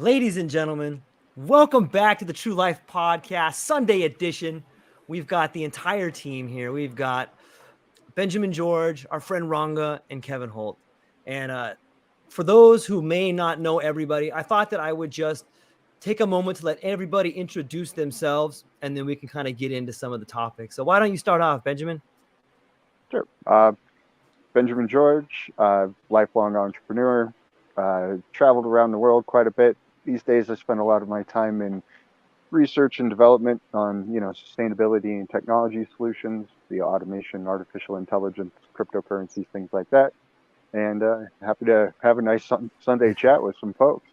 Ladies and gentlemen, welcome back to the True Life Podcast, Sunday edition. We've got the entire team here. We've got Benjamin George, our friend Ranga, and Kevin Holt. And for those who may not know everybody, I thought that I would just take a moment to let everybody introduce themselves, and then we can kind of get into some of the topics. So why don't you start off, Benjamin? Sure. Benjamin George, lifelong entrepreneur, traveled around the world quite a bit. These days, I spend a lot of my time in research and development on, sustainability and technology solutions, the automation, artificial intelligence, cryptocurrencies, things like that. And happy to have a nice Sunday chat with some folks.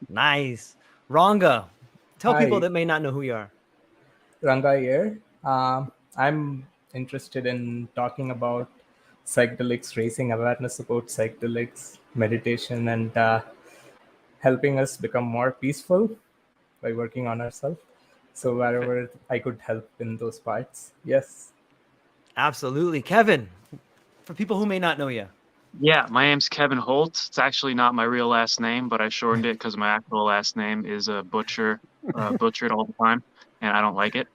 Nice. Ranga, tell people Hi, that may not know who you are. Ranga here. I'm interested in talking about psychedelics, raising awareness about psychedelics, meditation, and helping us become more peaceful by working on ourselves. So wherever I could help in those parts, yes. Absolutely. Kevin, for people who may not know you. Yeah, my name's Kevin Holt. It's actually not my real last name, but I shortened it because my actual last name is a butchered all the time, and I don't like it.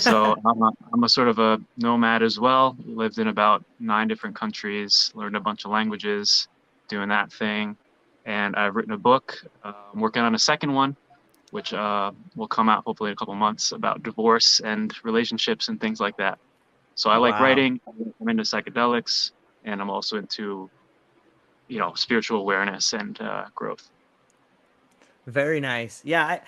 So I'm a sort of a nomad as well. Lived in about 9 different countries, learned a bunch of languages, doing that thing, and I've written a book. I'm working on a second one, which will come out hopefully in a couple months, about divorce and relationships and things like that. So I like Wow. writing. I'm into psychedelics. And I'm also into, spiritual awareness and growth. Very nice. Yeah.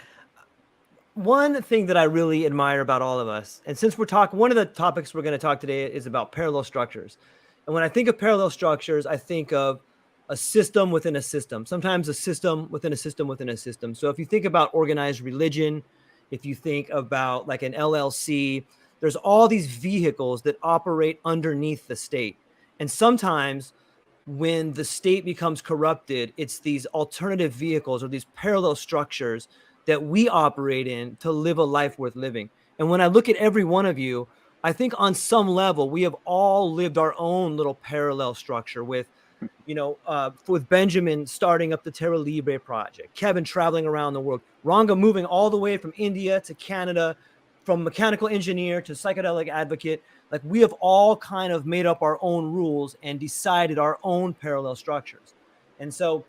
One thing that I really admire about all of us, and since one of the topics we're going to talk today is about parallel structures. And when I think of parallel structures, I think of a system within a system, sometimes a system within a system within a system. So if you think about organized religion, if you think about like an LLC, there's all these vehicles that operate underneath the state. And sometimes when the state becomes corrupted, it's these alternative vehicles or these parallel structures that we operate in to live a life worth living. And when I look at every one of you, I think on some level, we have all lived our own little parallel structure with Benjamin starting up the Terra Libre project, Kevin traveling around the world, Ranga moving all the way from India to Canada, from mechanical engineer to psychedelic advocate. Like we have all kind of made up our own rules and decided our own parallel structures. And so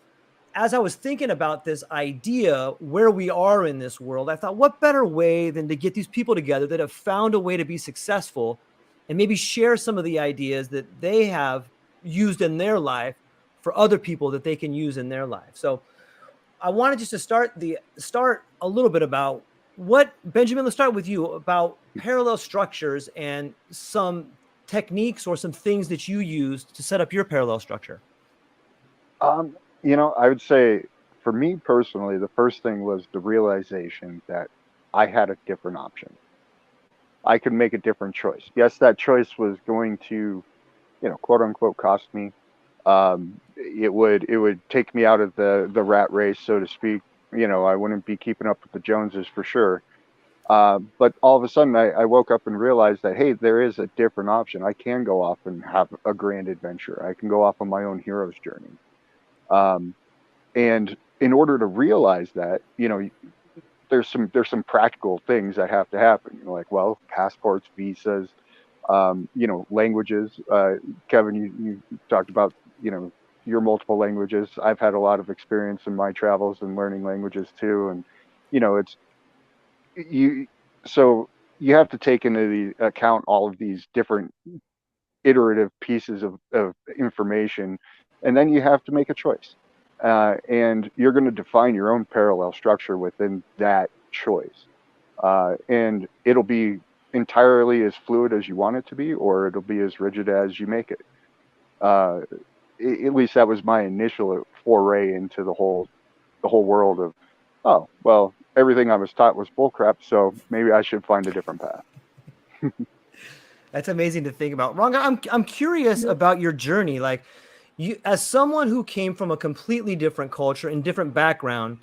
as I was thinking about this idea, where we are in this world, I thought, what better way than to get these people together that have found a way to be successful and maybe share some of the ideas that they have used in their life for other people that they can use in their life. So I wanted just to start a little bit about Benjamin, let's start with you, about parallel structures and some techniques or some things that you used to set up your parallel structure. I would say for me personally, the first thing was the realization that I had a different option. I could make a different choice. Yes, that choice was going to, quote unquote, cost me. It would take me out of the rat race, so to speak. I wouldn't be keeping up with the Joneses for sure. But all of a sudden, I woke up and realized that, hey, there is a different option. I can go off and have a grand adventure. I can go off on my own hero's journey. And in order to realize that, there's some practical things that have to happen. Passports, visas, languages. Kevin, you talked about, your multiple languages. I've had a lot of experience in my travels and learning languages too. And, so you have to take into the account all of these different iterative pieces of information, and then you have to make a choice. And you're going to define your own parallel structure within that choice. And it'll be entirely as fluid as you want it to be, or it'll be as rigid as you make it. At least that was my initial foray into the whole world of, oh, well, everything I was taught was bullcrap, so maybe I should find a different path. That's amazing to think about. Ranga, I'm curious about your journey. Like, you, as someone who came from a completely different culture and different background,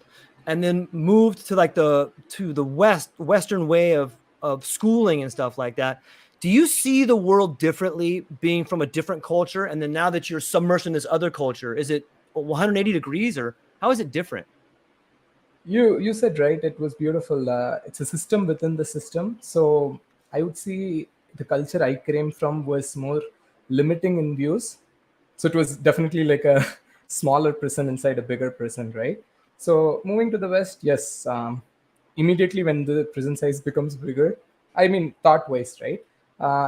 and then moved to the Western way of schooling and stuff like that. Do you see the world differently being from a different culture? And then now that you're submersed in this other culture, is it 180 degrees, or how is it different? You said right. It was beautiful. It's a system within the system. So I would see the culture I came from was more limiting in views. So it was definitely like a smaller prison inside a bigger prison, right? So moving to the West, yes. Immediately when the prison size becomes bigger, I mean thought-wise, right?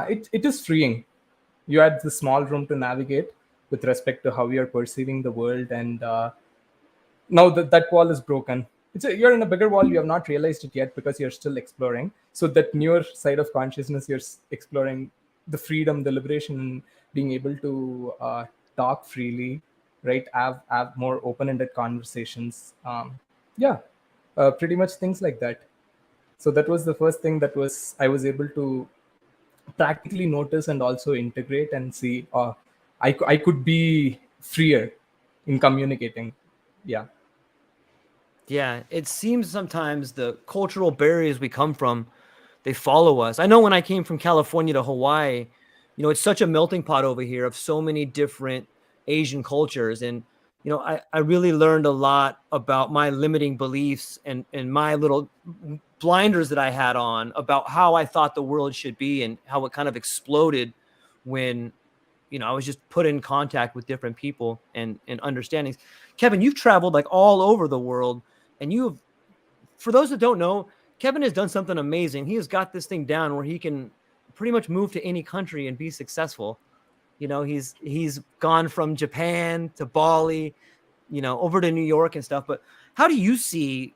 It is freeing. You had the small room to navigate with respect to how you're perceiving the world, and now that wall is broken. You're in a bigger wall. You have not realized it yet because you're still exploring. So that newer side of consciousness, you're exploring the freedom, the liberation, and being able to talk freely, right? Have more open-ended conversations. Yeah, pretty much things like that. So that was the first thing that was I was able to practically notice and also integrate and see. I could be freer in communicating. Yeah. Yeah, it seems sometimes the cultural barriers we come from, they follow us. I know when I came from California to Hawaii, it's such a melting pot over here of so many different Asian cultures. And, I really learned a lot about my limiting beliefs and my little blinders that I had on about how I thought the world should be and how it kind of exploded when, I was just put in contact with different people and understandings. Kevin, you've traveled like all over the world, and for those that don't know, Kevin has done something amazing. He has got this thing down where he can pretty much move to any country and be successful. He's gone from Japan to Bali, over to New York and stuff. But how do you see,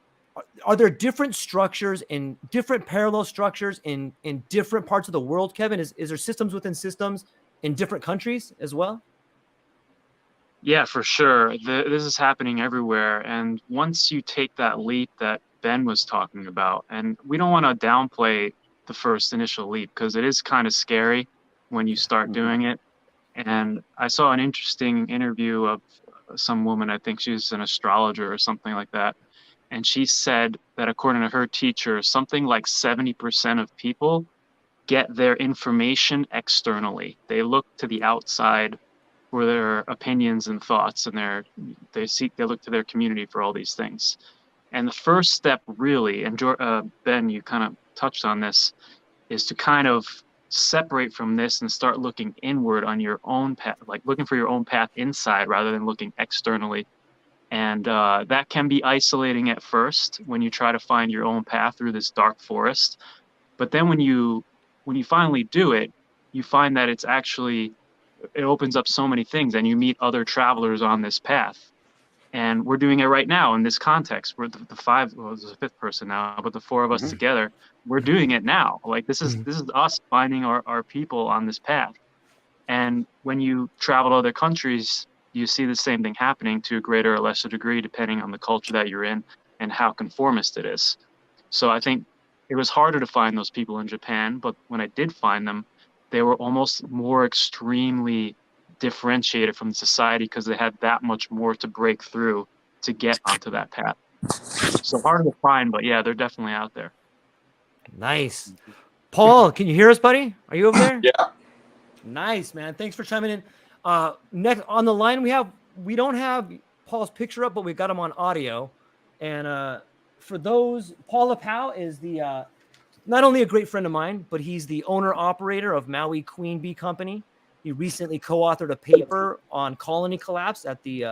are there different structures and different parallel structures in different parts of the world, Kevin? Is there systems within systems in different countries as well? Yeah, for sure. This is happening everywhere. And once you take that leap that Ben was talking about, and we don't want to downplay the first initial leap because it is kind of scary when you start doing it. And I saw an interesting interview of some woman, I think she's an astrologer or something like that. And she said that according to her teacher, something like 70% of people get their information externally. They look to the outside for their opinions and thoughts, and they look to their community for all these things. And the first step really, and Ben, you kind of touched on this, is to kind of separate from this and start looking inward on your own path, like looking for your own path inside rather than looking externally. And that can be isolating at first when you try to find your own path through this dark forest. But then when you finally do it, you find that it opens up so many things, and you meet other travelers on this path. And we're doing it right now in this context. We're the five, well, there's a fifth person now, but the four of us together, we're doing it now. Like this is us finding our people on this path. And when you travel to other countries, you see the same thing happening to a greater or lesser degree, depending on the culture that you're in and how conformist it is. So I think it was harder to find those people in Japan, but when I did find them, they were almost more extremely differentiated from society because they had that much more to break through to get onto that path. So harder to find, but yeah, they're definitely out there. Nice. Paul, can you hear us, buddy? Are you over there? Yeah. Nice, man. Thanks for chiming in. Next on the line, we don't have Paul's picture up, but we've got him on audio. And for those, Paul Apau is the not only a great friend of mine, but he's the owner-operator of Maui Queen Bee Company. He recently co-authored a paper on colony collapse at the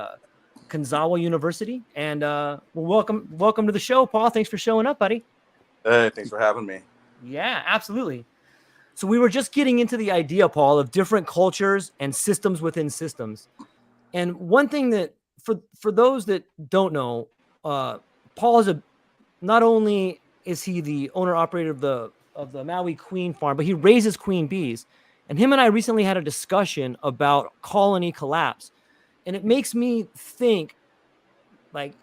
Kanzawa University. And welcome to the show, Paul. Thanks for showing up, buddy. Hey, thanks for having me. Yeah, absolutely. So we were just getting into the idea, Paul, of different cultures and systems within systems. And one thing that, for those that don't know, Paul is not only is he the owner-operator of the Maui Queen Farm, but he raises queen bees. And him and I recently had a discussion about colony collapse. And it makes me think, like,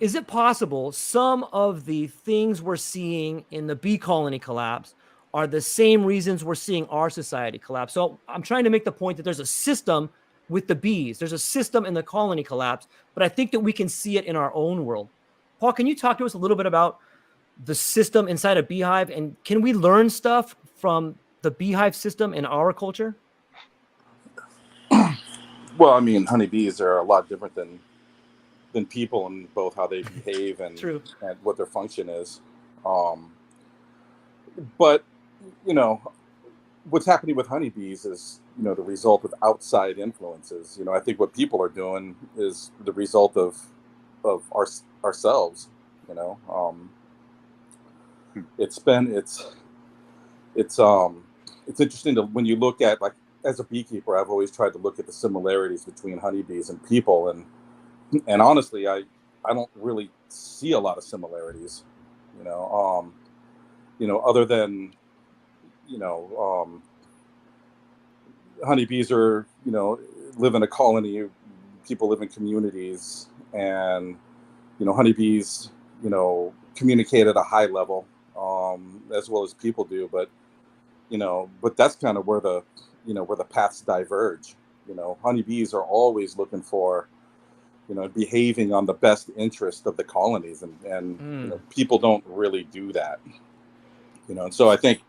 is it possible some of the things we're seeing in the bee colony collapse are the same reasons we're seeing our society collapse? So I'm trying to make the point that there's a system with the bees. There's a system in the colony collapse, but I think that we can see it in our own world. Paul, can you talk to us a little bit about the system inside a beehive, and can we learn stuff from the beehive system in our culture? Well, I mean, honeybees are a lot different than than people in both how they behave and True. and what their function is. But you know, what's happening with honeybees is, you know, the result of outside influences. You know, I think what people are doing is the result of ourselves. You know, it's interesting to, when you look at, like, as a beekeeper, I've always tried to look at the similarities between honeybees and people, and honestly, I don't really see a lot of similarities. Other than, honeybees are, live in a colony, people live in communities, and honeybees, communicate at a high level, as well as people do, but that's kind of where the paths diverge. Honeybees are always looking for, behaving on the best interest of the colonies, and people don't really do that. And so I think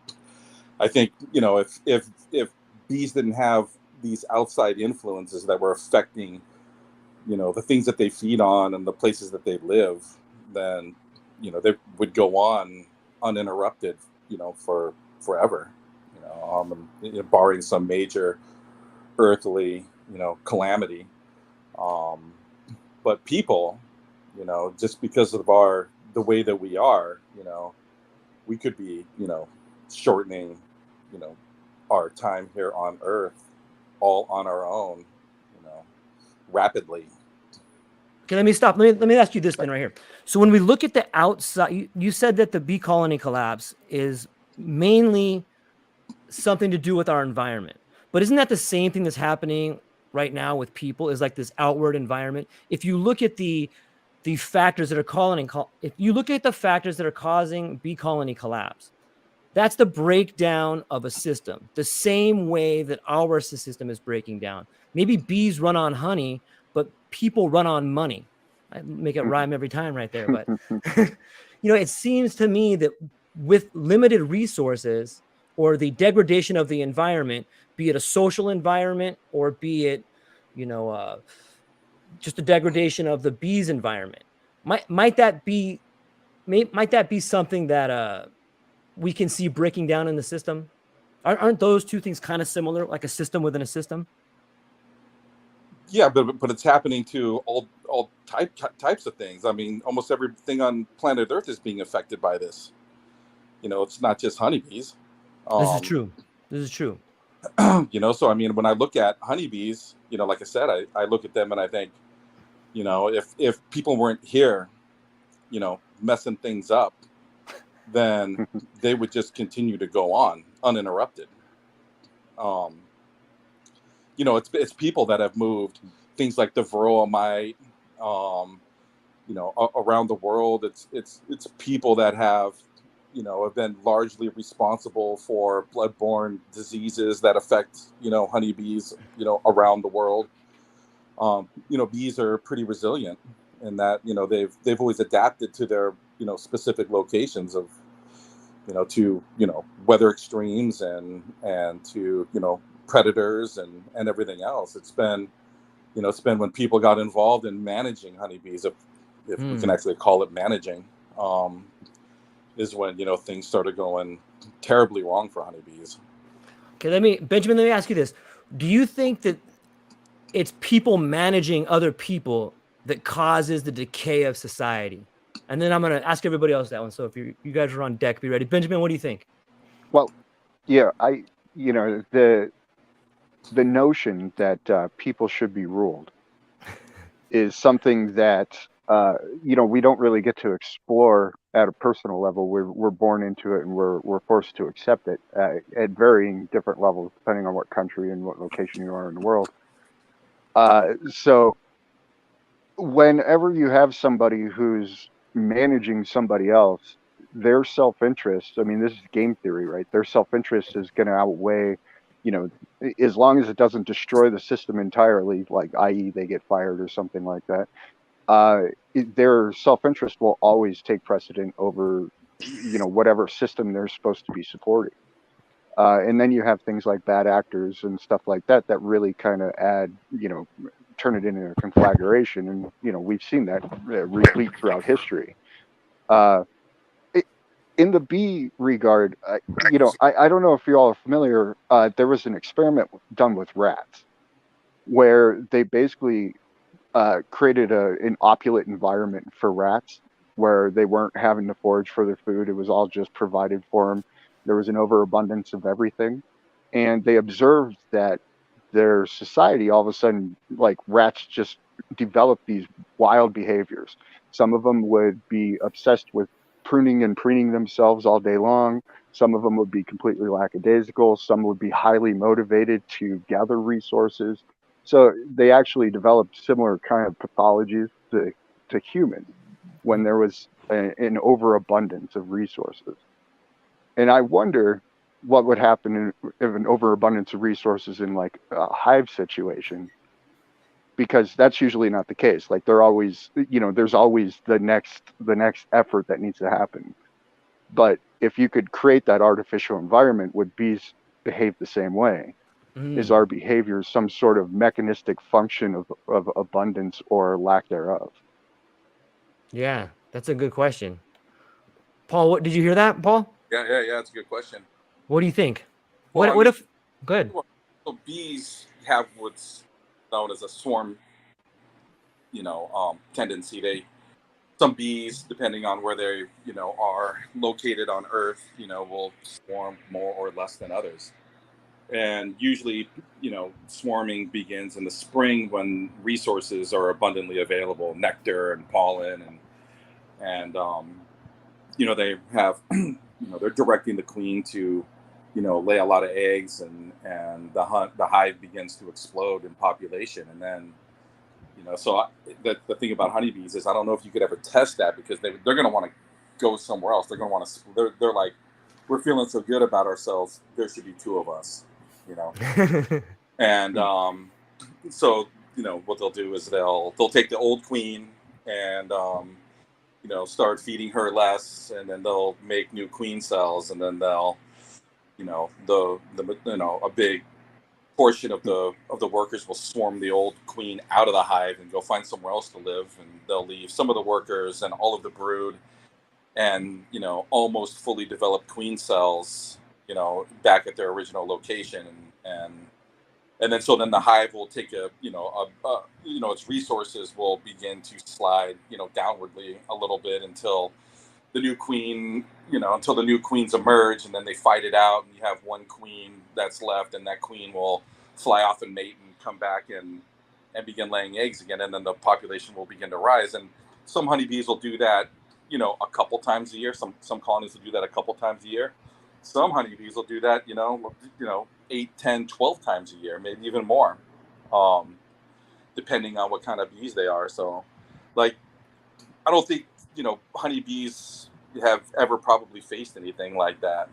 if bees didn't have these outside influences that were affecting, the things that they feed on and the places that they live, then they would go on uninterrupted, for forever, barring some major earthly, calamity. But people, just because of the way that we are, we could be, shortening, our time here on Earth all on our own, rapidly. Okay, let me stop. Let me ask you this then right here. So when we look at the outside, you said that the bee colony collapse is mainly something to do with our environment. But isn't that the same thing that's happening right now with people, is like this outward environment? If you look at the factors that are if you look at the factors that are causing bee colony collapse, that's the breakdown of a system, the same way that our system is breaking down. Maybe bees run on honey, but people run on money. I make it rhyme every time right there. But, it seems to me that with limited resources, or the degradation of the environment, be it a social environment, or be it, just a degradation of the bees environment, might that be something that we can see breaking down in the system? Aren't those two things kind of similar, like a system within a system? Yeah, but it's happening to all types of things. I mean, almost everything on planet Earth is being affected by this. It's not just honeybees. This is true. So I mean, when I look at honeybees, like I said, I look at them and I think, if people weren't here, messing things up, then they would just continue to go on uninterrupted. It's people that have moved things like the varroa mite, around the world. It's people that have been largely responsible for bloodborne diseases that affect, honeybees, around the world. Bees are pretty resilient in that, they've always adapted to their, specific locations of, to, weather extremes and to, predators and everything else. It's been when people got involved in managing honeybees, if we can actually call it managing, is when, things started going terribly wrong for honeybees. Okay, Benjamin, let me ask you this. Do you think that it's people managing other people that causes the decay of society? And then I'm going to ask everybody else that one. So if you guys are on deck, be ready. Benjamin, what do you think? Well, yeah, the notion that people should be ruled is something that we don't really get to explore at a personal level. We're born into it, and we're forced to accept it at varying different levels depending on what country and what location you are in the world. So whenever you have somebody who's managing somebody else, their self-interest, I mean, this is game theory, right? Their self-interest is going to outweigh, as long as it doesn't destroy the system entirely, like i.e. they get fired or something like that, their self-interest will always take precedent over, whatever system they're supposed to be supporting. And then you have things like bad actors and stuff like that really kind of add, turn it into a conflagration. And, you know, we've seen that replete throughout history. Uh, in the bee regard, you know, I don't know if you all are familiar. There was an experiment done with rats where they basically created an opulent environment for rats where they weren't having to forage for their food. It was all just provided for them. There was an overabundance of everything. And they observed that their society, all of a sudden, like rats just developed these wild behaviors. Some of them would be obsessed with pruning and preening themselves all day long. Some of them would be completely lackadaisical. Some would be highly motivated to gather resources. So they actually developed similar kind of pathologies to humans when there was an overabundance of resources. And I wonder what would happen if an overabundance of resources in like a hive situation, because that's usually not the case. Like they're always, you know, there's always the next effort that needs to happen. But if you could create that artificial environment, would bees behave the same way? Is our behavior some sort of mechanistic function of abundance or lack thereof? Yeah, that's a good question. Paul, what did you hear that, Paul? Yeah, that's a good question. What do you think? Well, What if good? So bees have what's known as a swarm, tendency. Some bees, depending on where they, are located on Earth, will swarm more or less than others. And usually, swarming begins in the spring when resources are abundantly available, nectar and pollen, and they have, they're directing the queen to, lay a lot of eggs, and the hive begins to explode in population, and then, the thing about honeybees is I don't know if you could ever test that, because they're going to want to go somewhere else. They're going to want to. They're like, we're feeling so good about ourselves. There should be two of us, and so what they'll do is they'll take the old queen and start feeding her less, and then they'll make new queen cells, and then they'll a big portion of the workers will swarm the old queen out of the hive and go find somewhere else to live, and they'll leave some of the workers and all of the brood and almost fully developed queen cells back at their original location, and then the hive will take its resources will begin to slide downwardly a little bit until the new queen, until the new queens emerge, and then they fight it out, and you have one queen that's left, and that queen will fly off and mate and come back and begin laying eggs again, and then the population will begin to rise. And some honeybees will do that, a couple times a year. Some colonies will do that a couple times a year. Some honeybees will do that, 8, 10, 12 times a year, maybe even more, depending on what kind of bees they are. So, like, I don't think honeybees have ever probably faced anything like that.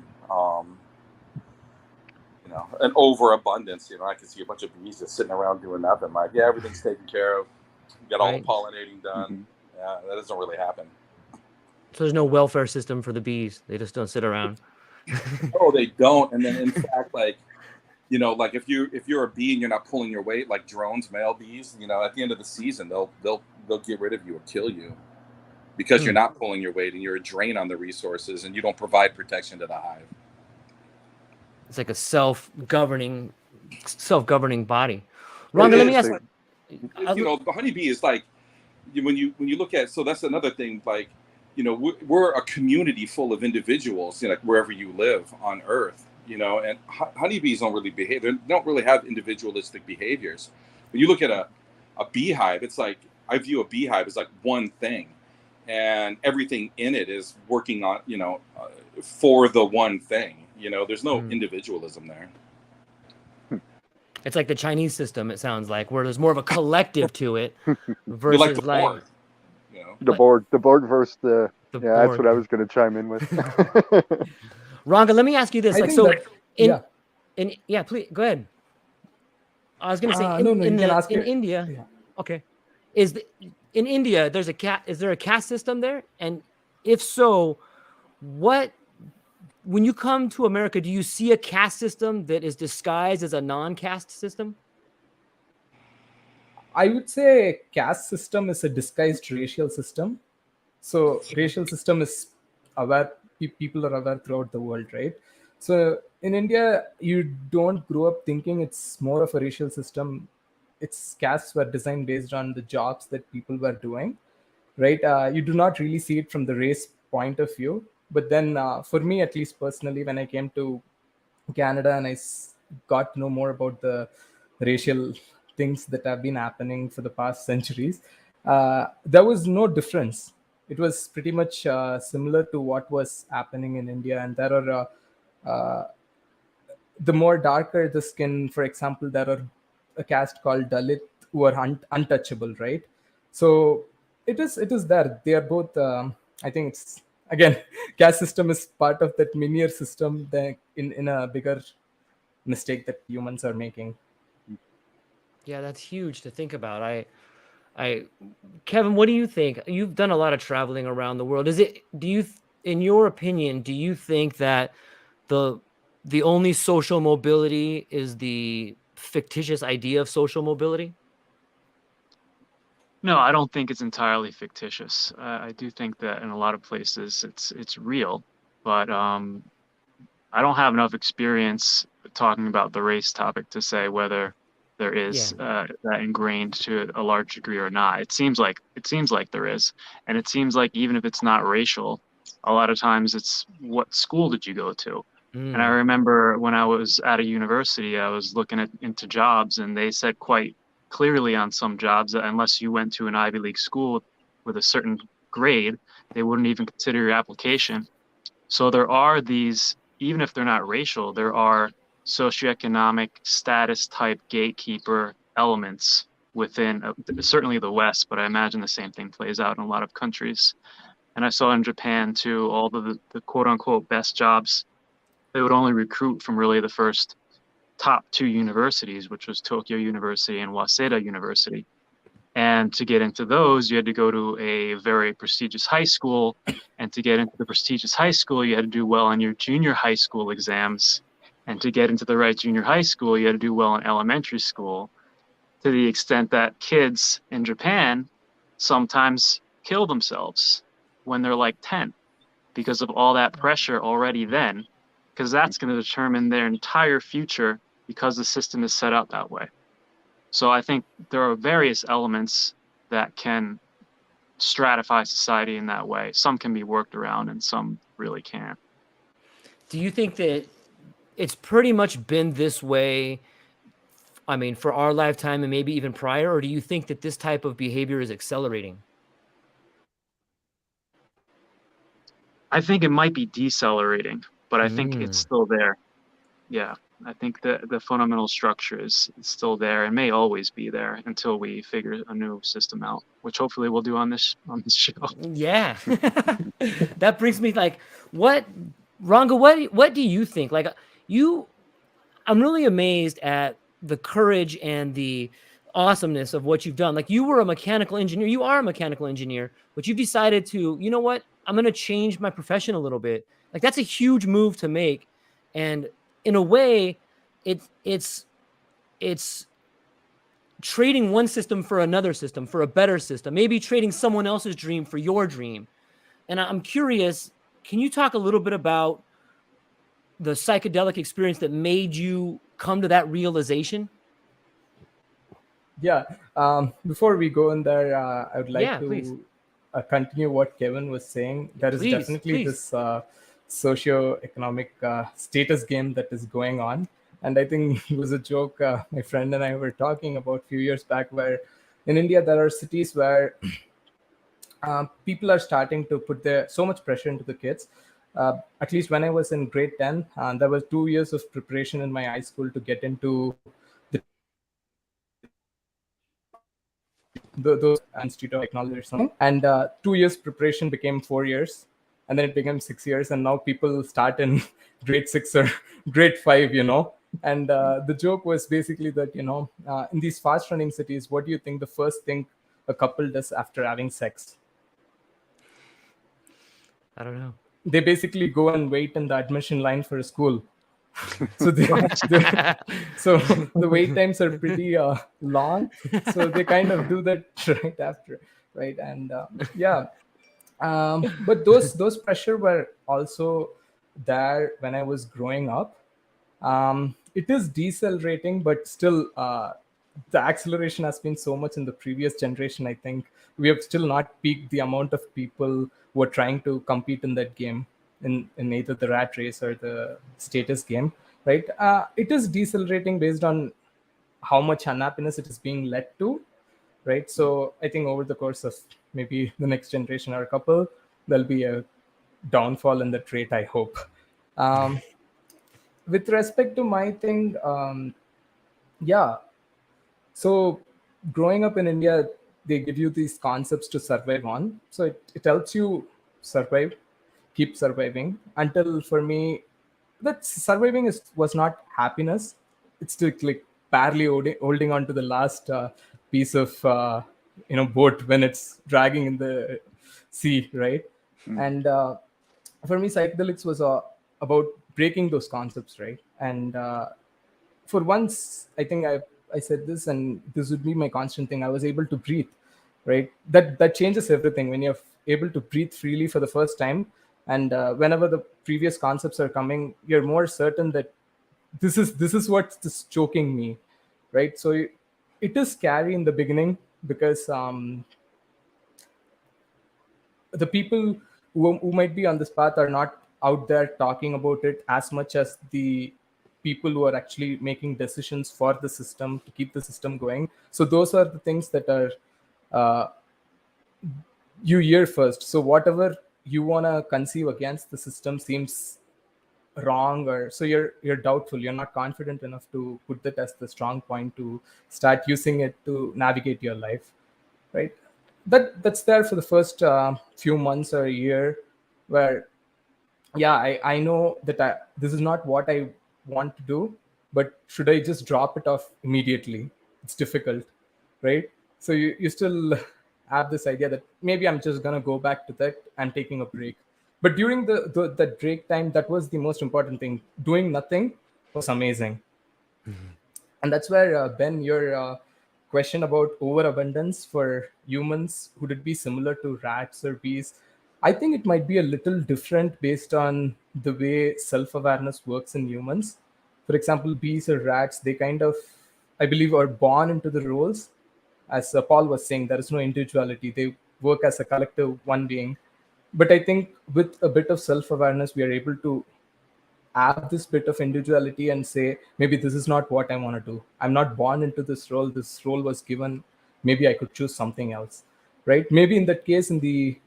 An overabundance. I can see a bunch of bees just sitting around doing nothing. Like, yeah, everything's taken care of. We got all the pollinating done. Mm-hmm. Yeah, that doesn't really happen. So there's no welfare system for the bees. They just don't sit around. Oh, they don't. And then, in fact, like if you're a bee and you're not pulling your weight, like drones, male bees, at the end of the season, they'll get rid of you or kill you, because you're not pulling your weight and you're a drain on the resources and you don't provide protection to the hive. It's like a self-governing body. Rhonda, let me ask. The honeybee is like, when you look at, so that's another thing, like, we're a community full of individuals, like wherever you live on Earth, and honeybees don't really behave. They don't really have individualistic behaviors. When you look at a beehive, it's like, I view a beehive as like one thing, and everything in it is working on, for the one thing. There's no individualism there. It's like the Chinese system, it sounds like, where there's more of a collective to it versus like the board. The board versus the board. That's what I was going to chime in with. Ranga, let me ask you this. Please go ahead. I was going to say in India. Yeah. Okay. In India, is there a caste system there? And if so, when you come to America, do you see a caste system that is disguised as a non-caste system? I would say caste system is a disguised racial system. So racial system is aware, people are aware throughout the world, right? So in India, you don't grow up thinking it's more of a racial system. Its castes were designed based on the jobs that people were doing, right? You do not really see it from the race point of view. But then, for me, at least personally, when I came to Canada and got to know more about the racial things that have been happening for the past centuries, there was no difference. It was pretty much similar to what was happening in India. And there are the more darker the skin, for example, there are a caste called Dalit who are untouchable, right? So it is there. They are both. I think it's again caste system is part of that minier system that in a bigger mistake that humans are making. Yeah, that's huge to think about. Kevin, what do you think? You've done a lot of traveling around the world. In your opinion, do you think that the only social mobility is the fictitious idea of social mobility? No, I don't think it's entirely fictitious. I do think that in a lot of places it's real, but I don't have enough experience talking about the race topic to say whether there is that ingrained to a large degree or not. It seems like there is, and it seems like even if it's not racial, a lot of times it's what school did you go to? And I remember when I was at a university, I was looking into jobs, and they said quite clearly on some jobs that unless you went to an Ivy League school with a certain grade, they wouldn't even consider your application. So there are these, even if they're not racial, there are socioeconomic status type gatekeeper elements within certainly the West, but I imagine the same thing plays out in a lot of countries. And I saw in Japan too, all the quote unquote best jobs, they would only recruit from really the first top two universities, which was Tokyo University and Waseda University. And to get into those, you had to go to a very prestigious high school. And to get into the prestigious high school, you had to do well on your junior high school exams. And to get into the right junior high school, you had to do well in elementary school, to the extent that kids in Japan sometimes kill themselves when they're like 10 because of all that pressure already then, because that's going to determine their entire future because the system is set up that way. So I think there are various elements that can stratify society in that way. Some can be worked around and some really can't. Do you think that it's pretty much been this way, I mean, for our lifetime and maybe even prior, or do you think that this type of behavior is accelerating? I think it might be decelerating, but I think it's still there. Yeah, I think the fundamental structure is still there and may always be there until we figure a new system out, which hopefully we'll do on this show. Yeah. That brings me like, Ranga, what do you think? Like I'm really amazed at the courage and the awesomeness of what you've done. Like you are a mechanical engineer, but you've decided to, you know what? I'm going to change my profession a little bit. Like that's a huge move to make. And in a way, it's trading one system for another system, for a better system, maybe trading someone else's dream for your dream. And I'm curious, can you talk a little bit about the psychedelic experience that made you come to that realization? Yeah. Before we go in there, I would like please. to continue what Kevin was saying. There is definitely this socio-economic status game that is going on. And I think it was a joke my friend and I were talking about a few years back, where in India, there are cities where people are starting to put so much pressure into the kids. At least when I was in grade 10, there was 2 years of preparation in my high school to get into those Institute of Technology or something. And 2 years preparation became 4 years. And then it became 6 years. And now people start in grade 6 or grade 5, And the joke was basically that, in these fast running cities, what do you think the first thing a couple does after having sex? I don't know. They basically go and wait in the admission line for a school. So so the wait times are pretty long. So they kind of do that right after, right? And yeah, but those pressure were also there when I was growing up. It is decelerating, but still, the acceleration has been so much in the previous generation. I think we have still not peaked the amount of people who are trying to compete in that game, in either the rat race or the status game, right? It is decelerating based on how much unhappiness it is being led to, right? So I think over the course of maybe the next generation or a couple, there'll be a downfall in that rate, I hope. Um, with respect to my thing, yeah. So growing up in India, they give you these concepts to survive on. So it helps you survive, keep surviving. Until for me, that surviving was not happiness. It's still like barely holding on to the last piece of boat when it's dragging in the sea, right? Mm. And for me, psychedelics was about breaking those concepts, right? And for once, I think I said this, and this would be my constant thing. I was able to breathe, right? That changes everything when you're able to breathe freely for the first time. And whenever the previous concepts are coming, you're more certain that this is what's choking me, right? So it is scary in the beginning because the people who might be on this path are not out there talking about it as much as the people who are actually making decisions for the system to keep the system going. So those are the things that are uh, you hear first. So whatever you want to conceive against the system seems wrong, or so you're doubtful, you're not confident enough to put that as the strong point to start using it to navigate your life, right? That's there for the first few months or a year, where yeah, I know that this is not what I want to do, but should I just drop it off immediately? It's difficult, right? So you still have this idea that maybe I'm just gonna go back to that and taking a break. But during the break time, that was the most important thing. Doing nothing was amazing. And that's where Ben, your question about overabundance for humans, would it be similar to rats or bees? I think it might be a little different based on the way self-awareness works in humans. For example, bees or rats, they kind of, I believe, are born into the roles. As Paul was saying, there is no individuality, they work as a collective one being. But I think with a bit of self-awareness, we are able to have this bit of individuality and say, maybe this is not what I want to do. I'm not born into this role was given, maybe I could choose something else, right? Maybe in that case, in the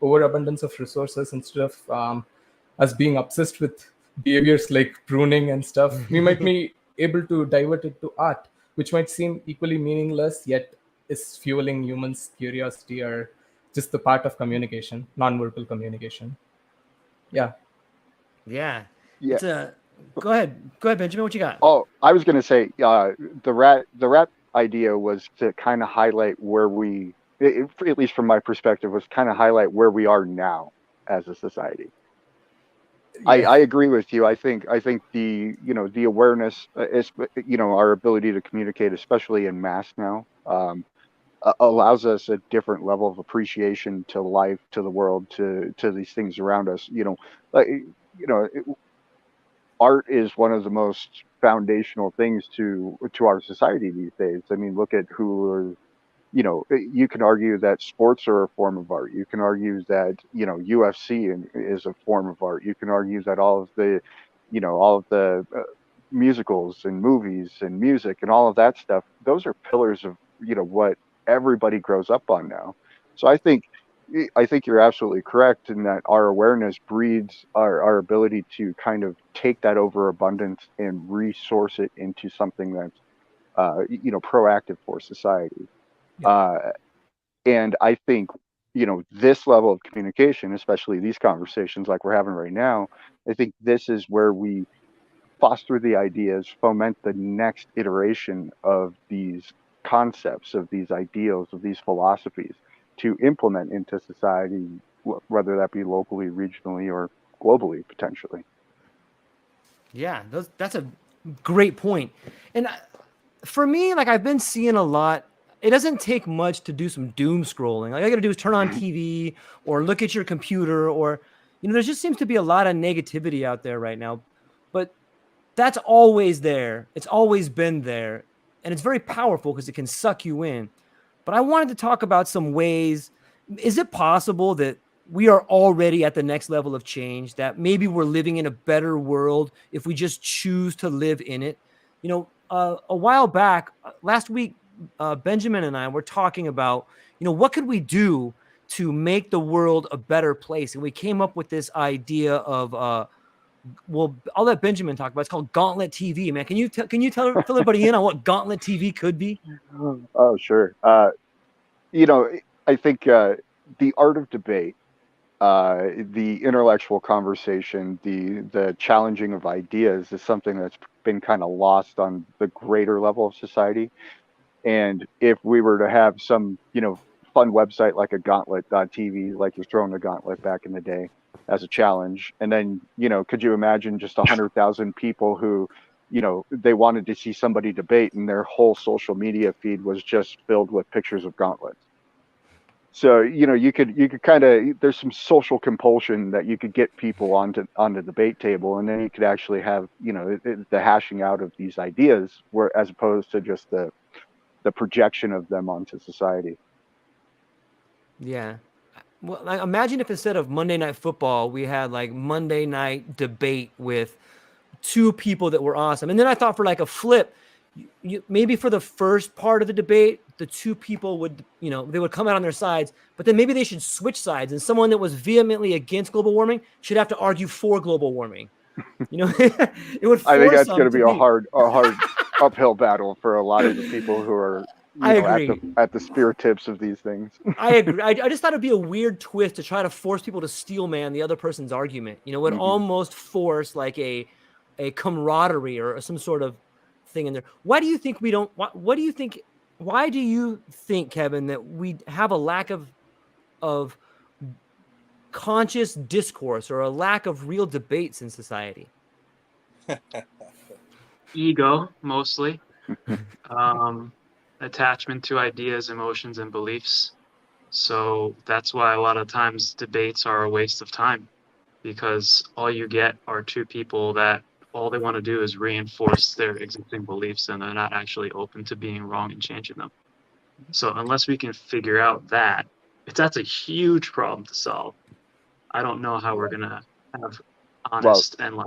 overabundance of resources, instead of us being obsessed with behaviors like pruning and stuff, we might be able to divert it to art, which might seem equally meaningless yet is fueling humans curiosity, or just the part of communication, non-verbal communication. Yeah. Yeah. Yeah. It's a go ahead. Go ahead, Benjamin. What you got? Oh, I was going to say, the rat idea was to kind of highlight where at least from my perspective, was kind of highlight where we are now as a society. Yeah. I agree with you. I think the awareness is, our ability to communicate, especially in mass now, allows us a different level of appreciation to life, to the world, to these things around us. Like, art is one of the most foundational things to our society these days. I mean, look at who are, you can argue that sports are a form of art. You can argue that, UFC is a form of art. You can argue that all of the musicals and movies and music and all of that stuff, those are pillars of, what everybody grows up on now. So I think you're absolutely correct in that our awareness breeds our ability to kind of take that overabundance and resource it into something that's proactive for society. Yeah. And I think, this level of communication, especially these conversations like we're having right now, I think this is where we foster the ideas, foment the next iteration of these concepts, of these ideals, of these philosophies to implement into society, whether that be locally, regionally, or globally, potentially. Yeah, that's a great point. And for me, like I've been seeing a lot. It doesn't take much to do some doom scrolling. All you got to do is turn on TV or look at your computer, or there just seems to be a lot of negativity out there right now. But that's always there. It's always been there, and it's very powerful because it can suck you in. But I wanted to talk about some ways. Is it possible that we are already at the next level of change, that maybe we're living in a better world if we just choose to live in it? A while back, last week, Benjamin and I were talking about, what could we do to make the world a better place? And we came up with this idea of, well, I'll let Benjamin talk about it. It's called Gauntlet TV, man. Can you fill everybody in on what Gauntlet TV could be? Oh, sure. I think the art of debate, the intellectual conversation, the challenging of ideas is something that's been kind of lost on the greater level of society. And if we were to have some, fun website like a gauntlet.tv, like you're throwing a gauntlet back in the day as a challenge, and then, could you imagine just 100,000 people who, they wanted to see somebody debate and their whole social media feed was just filled with pictures of gauntlets. So, you could kind of, there's some social compulsion that you could get people onto the debate table, and then you could actually have, the hashing out of these ideas, where as opposed to just the projection of them onto society. Yeah. Well, like, imagine if instead of Monday Night Football, we had like Monday Night Debate with two people that were awesome. And then I thought for like a flip, maybe for the first part of the debate, the two people would, they would come out on their sides, but then maybe they should switch sides, and someone that was vehemently against global warming should have to argue for global warming. It would force I think that's going to be be a hard uphill battle for a lot of the people who are at the spear tips of these things. I agree. I just thought it'd be a weird twist to try to force people to steel man the other person's argument. It would almost force like a camaraderie or some sort of thing in there. Why do you think we don't? What do you think? Why do you think, Kevin, that we have a lack of conscious discourse or a lack of real debates in society? Ego, mostly. Attachment to ideas, emotions, and beliefs. So that's why a lot of times debates are a waste of time, because all you get are two people that all they want to do is reinforce their existing beliefs, and they're not actually open to being wrong and changing them. So unless we can figure out that's a huge problem to solve. I don't know how we're going to have honest and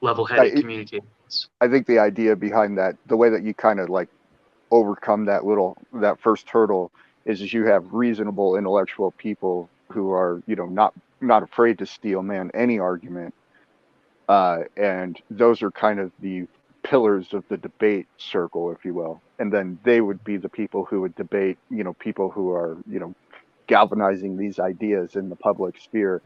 level-headed communications. I think the idea behind that, the way that you kind of like overcome that first hurdle, is you have reasonable intellectual people who are, not afraid to steel man any argument. And those are kind of the pillars of the debate circle, if you will. And then they would be the people who would debate, people who are, galvanizing these ideas in the public sphere,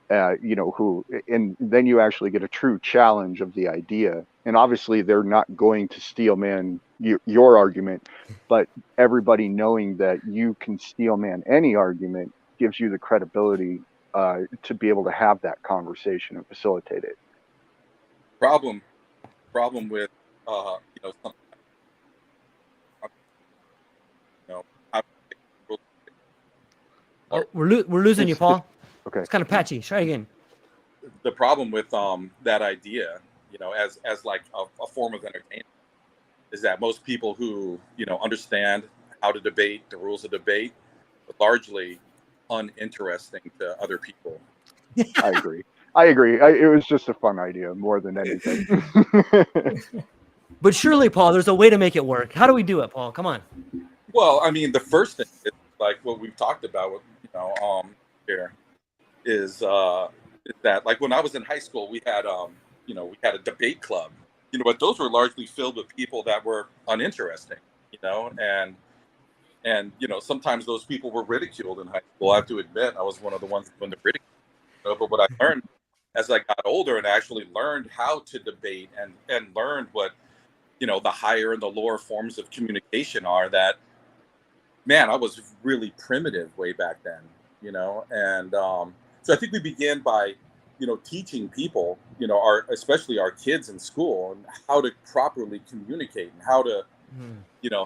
and then you actually get a true challenge of the idea. And obviously they're not going to steel man your argument, but everybody knowing that you can steel man any argument gives you the credibility to be able to have that conversation and facilitate it. Problem with something, we're losing you, Paul. Okay, it's kind of patchy. Try again. The problem with that idea, as like a form of entertainment, is that most people who understand how to debate, the rules of debate, are largely uninteresting to other people. I agree. It was just a fun idea more than anything. But surely, Paul, there's a way to make it work. How do we do it, Paul? Come on. Well, I mean, the first thing is like what we've talked about with, here is that, like, when I was in high school, we had a debate club, but those were largely filled with people that were uninteresting, and sometimes those people were ridiculed in high school. I have to admit, I was one of the ones when the ridiculed. But what I learned as I got older and actually learned how to debate and learned what, the higher and the lower forms of communication are, that, man, I was really primitive way back then, and so I think we began by teaching people, especially our kids in school, and how to properly communicate and how to,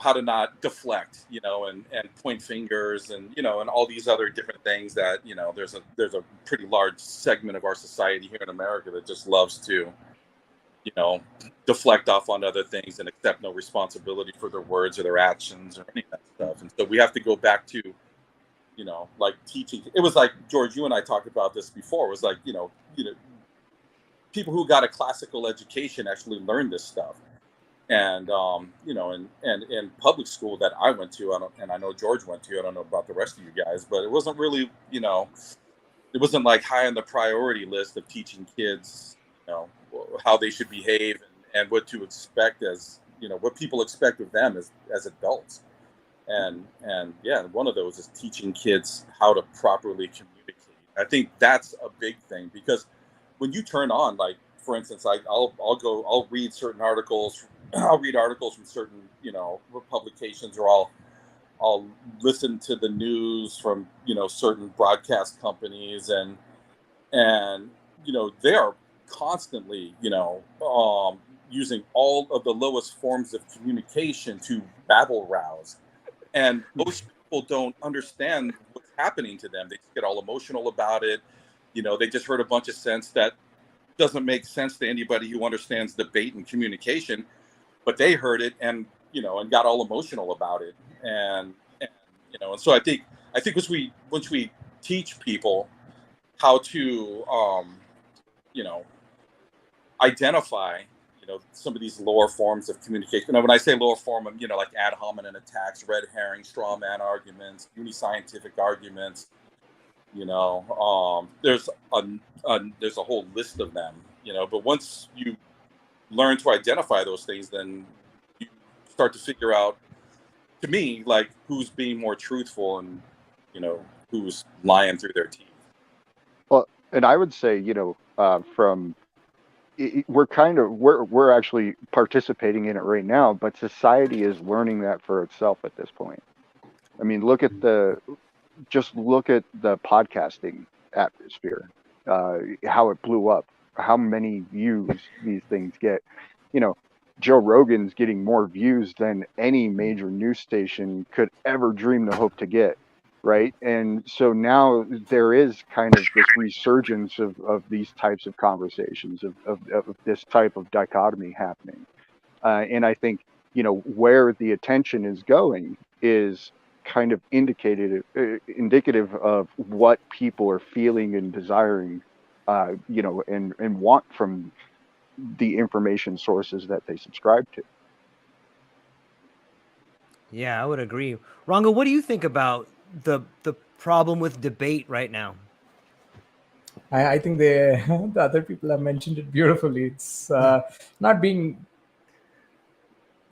how to not deflect, and point fingers and, and all these other different things that, there's a pretty large segment of our society here in America that just loves to, deflect off on other things and accept no responsibility for their words or their actions or any of that stuff. And so we have to go back to, like teaching. It was like, George, you and I talked about this before. It was like, people who got a classical education actually learned this stuff. And, and in public school that I went to, and I know George went to, I don't know about the rest of you guys, but it wasn't really, it wasn't like high on the priority list of teaching kids, how they should behave and what to expect as, what people expect of them as adults. And yeah, one of those is teaching kids how to properly communicate. I think that's a big thing, because when you turn on, like, for instance, I'll read certain articles. I'll read articles from certain, publications, or I'll listen to the news from, certain broadcast companies, and they are constantly, using all of the lowest forms of communication to babble rouse. And most people don't understand what's happening to them. They just get all emotional about it. They just heard a bunch of sense that doesn't make sense to anybody who understands debate and communication, but they heard it and, and got all emotional about it. And so I think once we teach people how to, identify, some of these lower forms of communication. When I say lower form, like ad hominem attacks, red herring, straw man arguments, uniscientific arguments, there's a whole list of them, but once you learn to identify those things, then you start to figure out, to me, like, who's being more truthful and, who's lying through their teeth. Well, and I would say, we're actually participating in it right now, but society is learning that for itself at this point. I mean, look at the podcasting atmosphere, how it blew up, how many views these things get. Joe Rogan's getting more views than any major news station could ever dream to hope to get, right? And so now there is kind of this resurgence of these types of conversations, of this type of dichotomy happening. And I think, where the attention is going is kind of indicative of what people are feeling and desiring, and want from the information sources that they subscribe to. Yeah, I would agree. Ranga, what do you think about the problem with debate right now? I think the other people have mentioned it beautifully. It's not being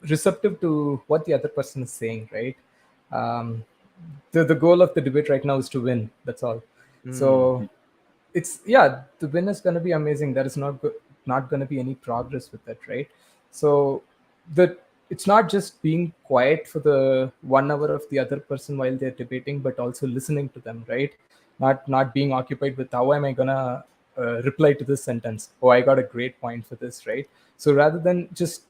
receptive to what the other person is saying, right? The goal of the debate right now is to win. That's all. So the win is going to be amazing. There is not going to be any progress with that, right? So it's not just being quiet for the 1 hour of the other person while they're debating, but also listening to them, right? Not being occupied with how am I gonna reply to this sentence? Oh, I got a great point for this, right? So rather than just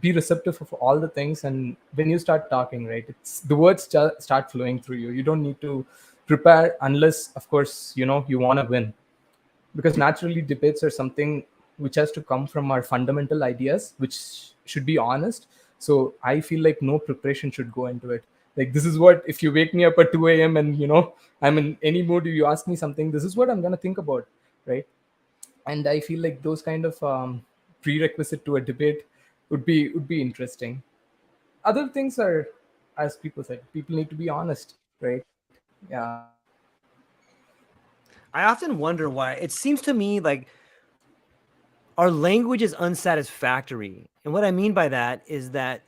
be receptive of all the things, and when you start talking, right, it's the words start flowing through you. You don't need to prepare unless, of course, you want to win, because naturally debates are something which has to come from our fundamental ideas, which should be honest. So I feel like no preparation should go into it. Like, this is what, if you wake me up at 2 a.m. and I'm in any mood, you ask me something, this is what I'm going to think about, right? And I feel like those kind of prerequisite to a debate would be interesting. Other things are, as people said, people need to be honest, right? Yeah. I often wonder why. It seems to me like our language is unsatisfactory. And what I mean by that is that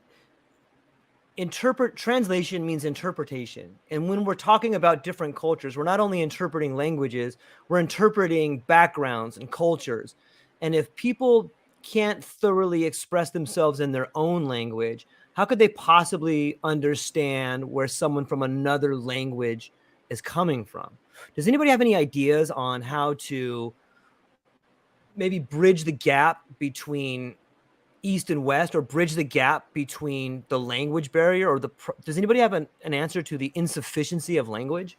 translation means interpretation. And when we're talking about different cultures, we're not only interpreting languages, we're interpreting backgrounds and cultures. And if people can't thoroughly express themselves in their own language, how could they possibly understand where someone from another language is coming from? Does anybody have any ideas on how to maybe bridge the gap between East and West, or bridge the gap between the language barrier, or does anybody have an answer to the insufficiency of language?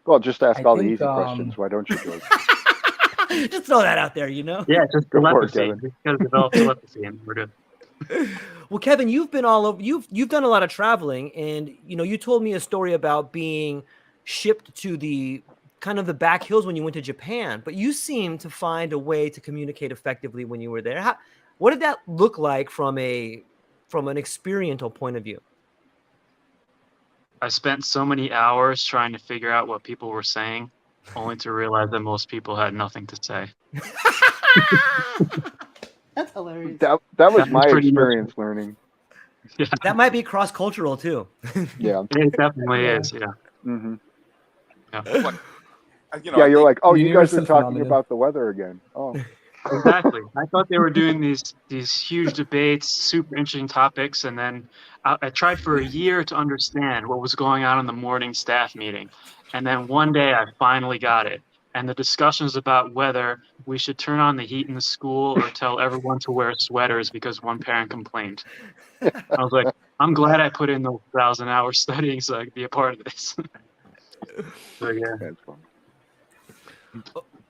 Well, just ask I all the think easy questions. Why don't you, George? Just throw that out there, you know? Yeah, just Go for it, telepathy. Kevin. Just gotta develop telepathy, and we're good. Well, Kevin, you've been all over. You've done a lot of traveling, and you told me a story about being shipped to the kind of the back hills when you went to Japan. But you seem to find a way to communicate effectively when you were there. What did that look like from an experiential point of view? I spent so many hours trying to figure out what people were saying, only to realize that most people had nothing to say. That's hilarious. That was my pretty much- experience learning. Yeah, That might be cross-cultural too. Yeah. it definitely is. Yeah. Hmm. Yeah. Like, Yeah, you're like, oh, you guys are Universal talking phenomenon. about the weather again. Oh, Exactly. I thought they were doing these huge debates, super interesting topics, and then I tried for a year to understand what was going on in the morning staff meeting, and then one day I finally got it. And the discussion was about whether we should turn on the heat in the school or tell everyone to wear sweaters because one parent complained. I was like, I'm glad I put in those 1,000 hours studying so I could be a part of this. So yeah. that's fun.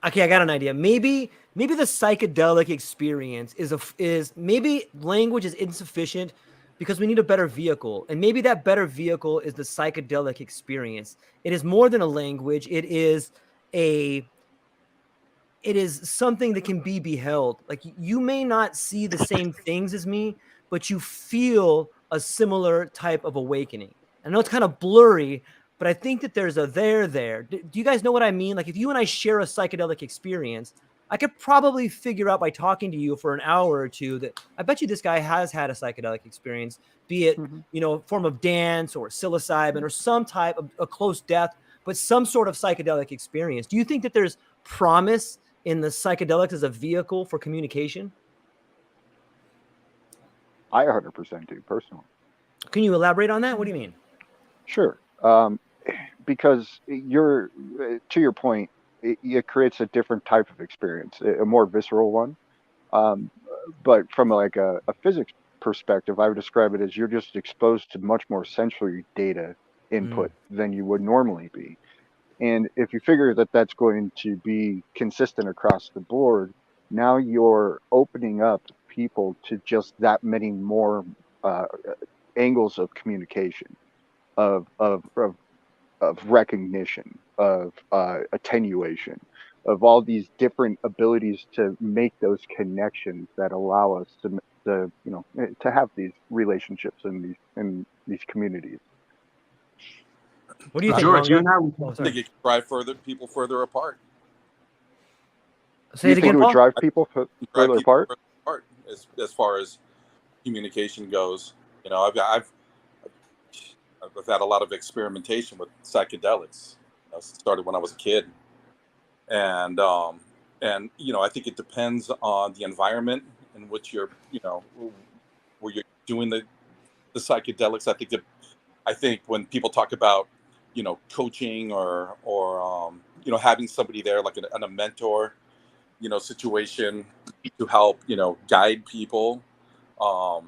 Okay, I got an idea. Maybe the psychedelic experience is maybe language is insufficient because we need a better vehicle, and maybe that better vehicle is the psychedelic experience. It is more than a language. It is something that can be beheld. Like, you may not see the same things as me, but you feel a similar type of awakening. I know it's kind of blurry, but I think that there's a there. Do you guys know what I mean? Like, if you and I share a psychedelic experience, I could probably figure out by talking to you for an hour or two that I bet you this guy has had a psychedelic experience, be it, a form of dance or psilocybin or some type of a close death, but some sort of psychedelic experience. Do you think that there's promise in the psychedelics as a vehicle for communication? I 100% do personally. Can you elaborate on that? What do you mean? Sure. Because to your point, it creates a different type of experience, a more visceral one. But from like a physics perspective, I would describe it as you're just exposed to much more sensory data input than you would normally be. And if you figure that that's going to be consistent across the board, now you're opening up people to just that many more angles of communication, of recognition, of attenuation, of all these different abilities to make those connections that allow us to have these relationships in these communities. What do you think, George, you and Ranga? I, I think it can drive people further apart. Say You it think again, it would Paul? drive people Drive further people apart? further apart as far as communication goes. I've had a lot of experimentation with psychedelics. It started when I was a kid, and I think it depends on the environment in which you're, where you're doing the psychedelics. I think when people talk about, coaching or having somebody there like a mentor, situation to help, guide people. I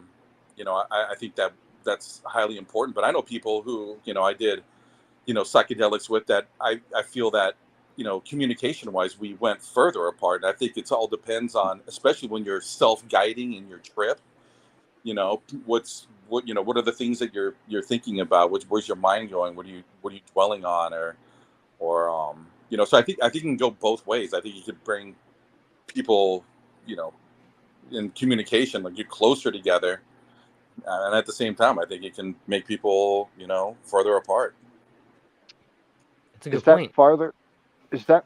think that's highly important. But I know people who, I did, psychedelics with that. I feel that, communication wise, we went further apart. And I think it's all depends on, especially when you're self-guiding in your trip, what are the things that you're thinking about? Where's your mind going? What are you dwelling on? So I think it can go both ways. I think you could bring people, in communication, like get closer together. And at the same time, I think it can make people, further apart. That's a good Is that point.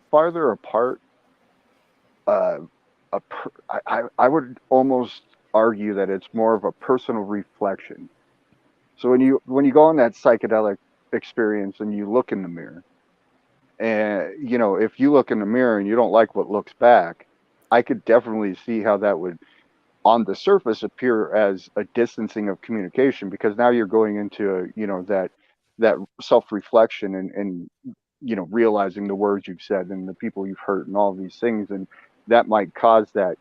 farther apart? I would almost argue that it's more of a personal reflection. So when you go on that psychedelic experience and you look in the mirror, and if you look in the mirror and you don't like what looks back, I could definitely see how that would on the surface appear as a distancing of communication, because now you're going into that self-reflection and realizing the words you've said and the people you've hurt and all these things, and that might cause that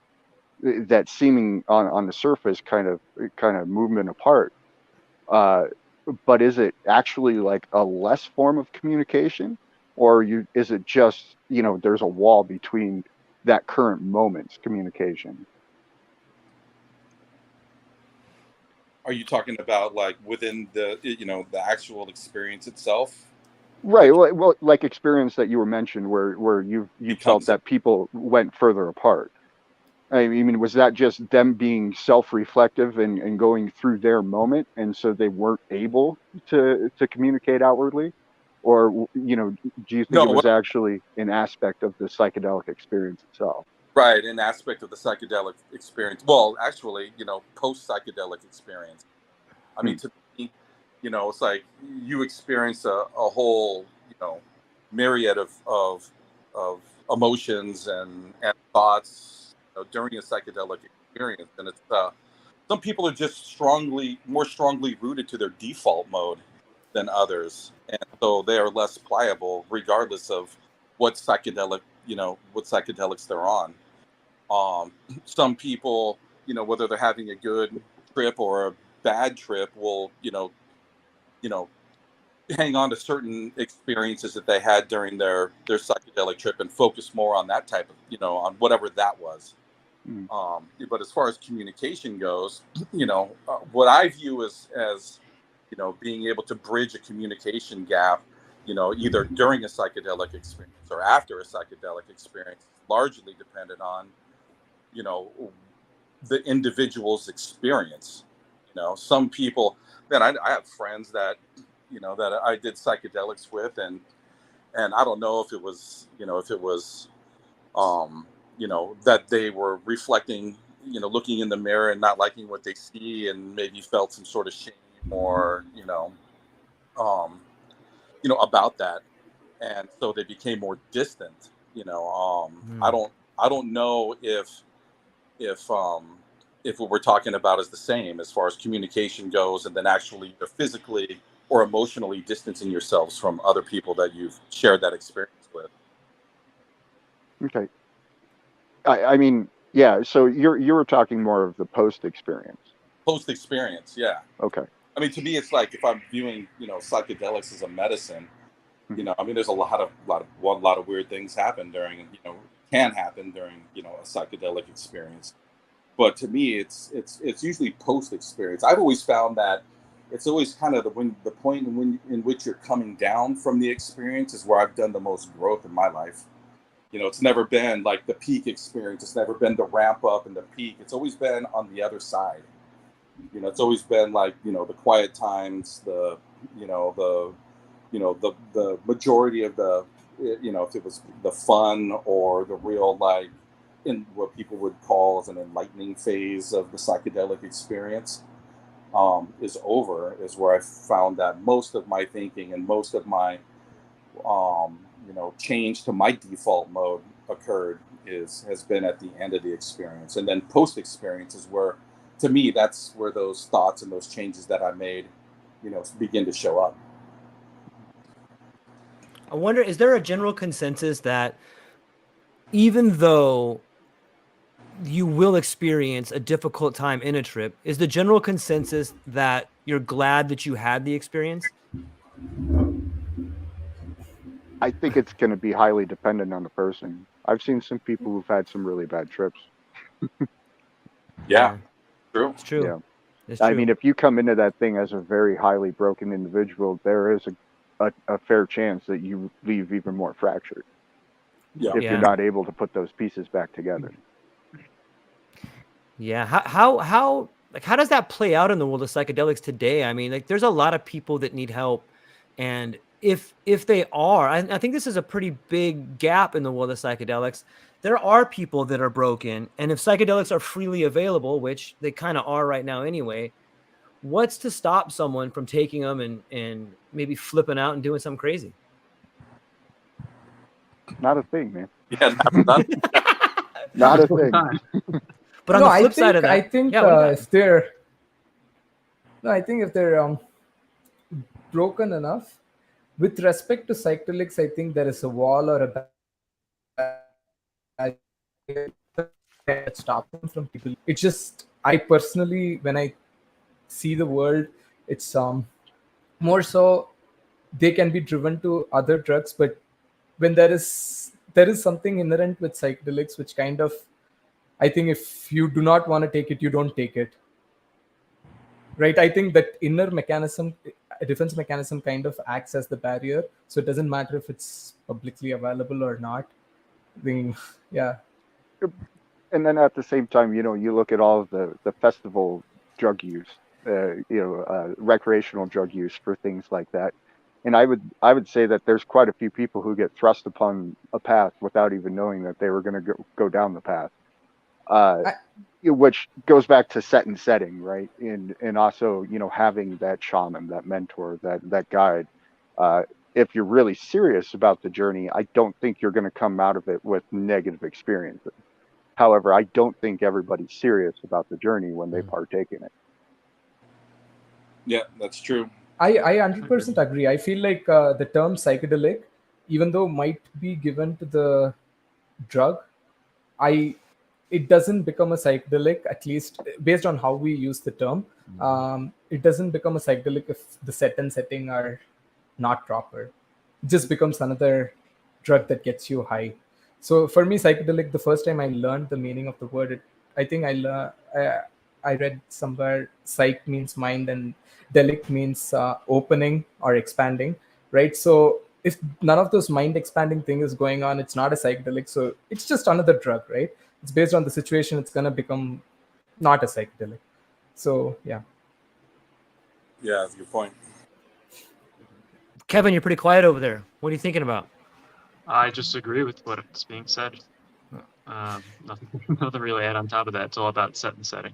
seeming on the surface kind of movement apart. But is it actually like a less form of communication, or is it just, there's a wall between that current moment's communication? Are you talking about like within the the actual experience itself? Right. Well, like experience that you were mentioned where you felt that people went further apart. I mean, was that just them being self-reflective and going through their moment, and so they weren't able to communicate outwardly? Or, do you think No, it was actually an aspect of the psychedelic experience itself? right, an aspect of the psychedelic experience. Well, actually, post-psychedelic experience. I mean, to me, it's like you experience a whole, myriad of emotions and thoughts during a psychedelic experience, and it's some people are just more strongly rooted to their default mode than others, and so they are less pliable, regardless of what what psychedelics they're on. Some people, whether they're having a good trip or a bad trip, will you know hang on to certain experiences that they had during their psychedelic trip and focus more on that type of on whatever that was. But as far as communication goes, what I view as being able to bridge a communication gap, either during a psychedelic experience or after a psychedelic experience, largely dependent on you know the individual's experience. Some people, man, I have friends that that I did psychedelics with, and I don't know if it was that they were reflecting, looking in the mirror and not liking what they see, and maybe felt some sort of shame or um, about that, and so they became more distant. I don't know if what we're talking about is the same as far as communication goes, and then actually either physically or emotionally distancing yourselves from other people that you've shared that experience with. Okay. I mean, yeah. So you were talking more of the post experience. Post experience, yeah. Okay. I mean, to me, it's like if I'm viewing, psychedelics as a medicine, I mean, there's a lot of weird things can happen during, a psychedelic experience. But to me, it's usually post experience. I've always found that it's always kind of the point in which you're coming down from the experience is where I've done the most growth in my life. It's never been like the peak experience. It's never been the ramp up and the peak. It's always been on the other side. It's always been like, the quiet times, the majority of the, if it was the fun or the real, like, in what people would call as an enlightening phase of the psychedelic experience is over, is where I found that most of my thinking and most of my, change to my default mode occurred has been at the end of the experience. And then post experience is where, to me, that's where those thoughts and those changes that I made, begin to show up. I wonder, is there a general consensus that even though you will experience a difficult time in a trip, is the general consensus that you're glad that you had the experience? I think it's going to be highly dependent on the person. I've seen some people who've had some really bad trips. Yeah, true. It's true. Yeah. It's true. I mean, if you come into that thing as a very highly broken individual, there is a fair chance that you leave even more fractured if you're not able to put those pieces back together. Yeah. How does that play out in the world of psychedelics today? I mean, like, there's a lot of people that need help, and if they are, I think this is a pretty big gap in the world of psychedelics. There are people that are broken, and if psychedelics are freely available, which they kind of are right now anyway, what's to stop someone from taking them and maybe flipping out and doing something crazy? Not a thing, man. Yeah, not a thing. But on the flip side of that, I think if they're broken enough, with respect to psychedelics, I think there is a wall or a barrier that stop them from people. It's just, I personally, when I see the world, it's more so they can be driven to other drugs, but when there is something inherent with psychedelics which kind of, I think if you do not want to take it, you don't take it, right? I think that inner mechanism, a defense mechanism, kind of acts as the barrier, so it doesn't matter if it's publicly available or not. I think, yeah. And then at the same time, you look at all of the festival drug use, recreational drug use for things like that. And I would say that there's quite a few people who get thrust upon a path without even knowing that they were going to go down the path, which goes back to set and setting, right? And also, having that shaman, that mentor, that guide. If you're really serious about the journey, I don't think you're going to come out of it with negative experiences. However, I don't think everybody's serious about the journey when they partake in it. Yeah, that's true. I 100% agree. I feel like the term psychedelic, even though might be given to the drug, it doesn't become a psychedelic, at least based on how we use the term. It doesn't become a psychedelic if the set and setting are not proper. It just becomes another drug that gets you high. So for me, psychedelic, the first time I learned the meaning of the word, I think I read somewhere psych means mind and delic means opening or expanding, right? So if none of those mind expanding thing is going on, it's not a psychedelic. So it's just another drug, right? It's based on the situation. It's going to become not a psychedelic. So, yeah. Yeah, that's a good point. Kevin, you're pretty quiet over there. What are you thinking about? I just agree with what's being said. Nothing really add on top of that. It's all about set and setting.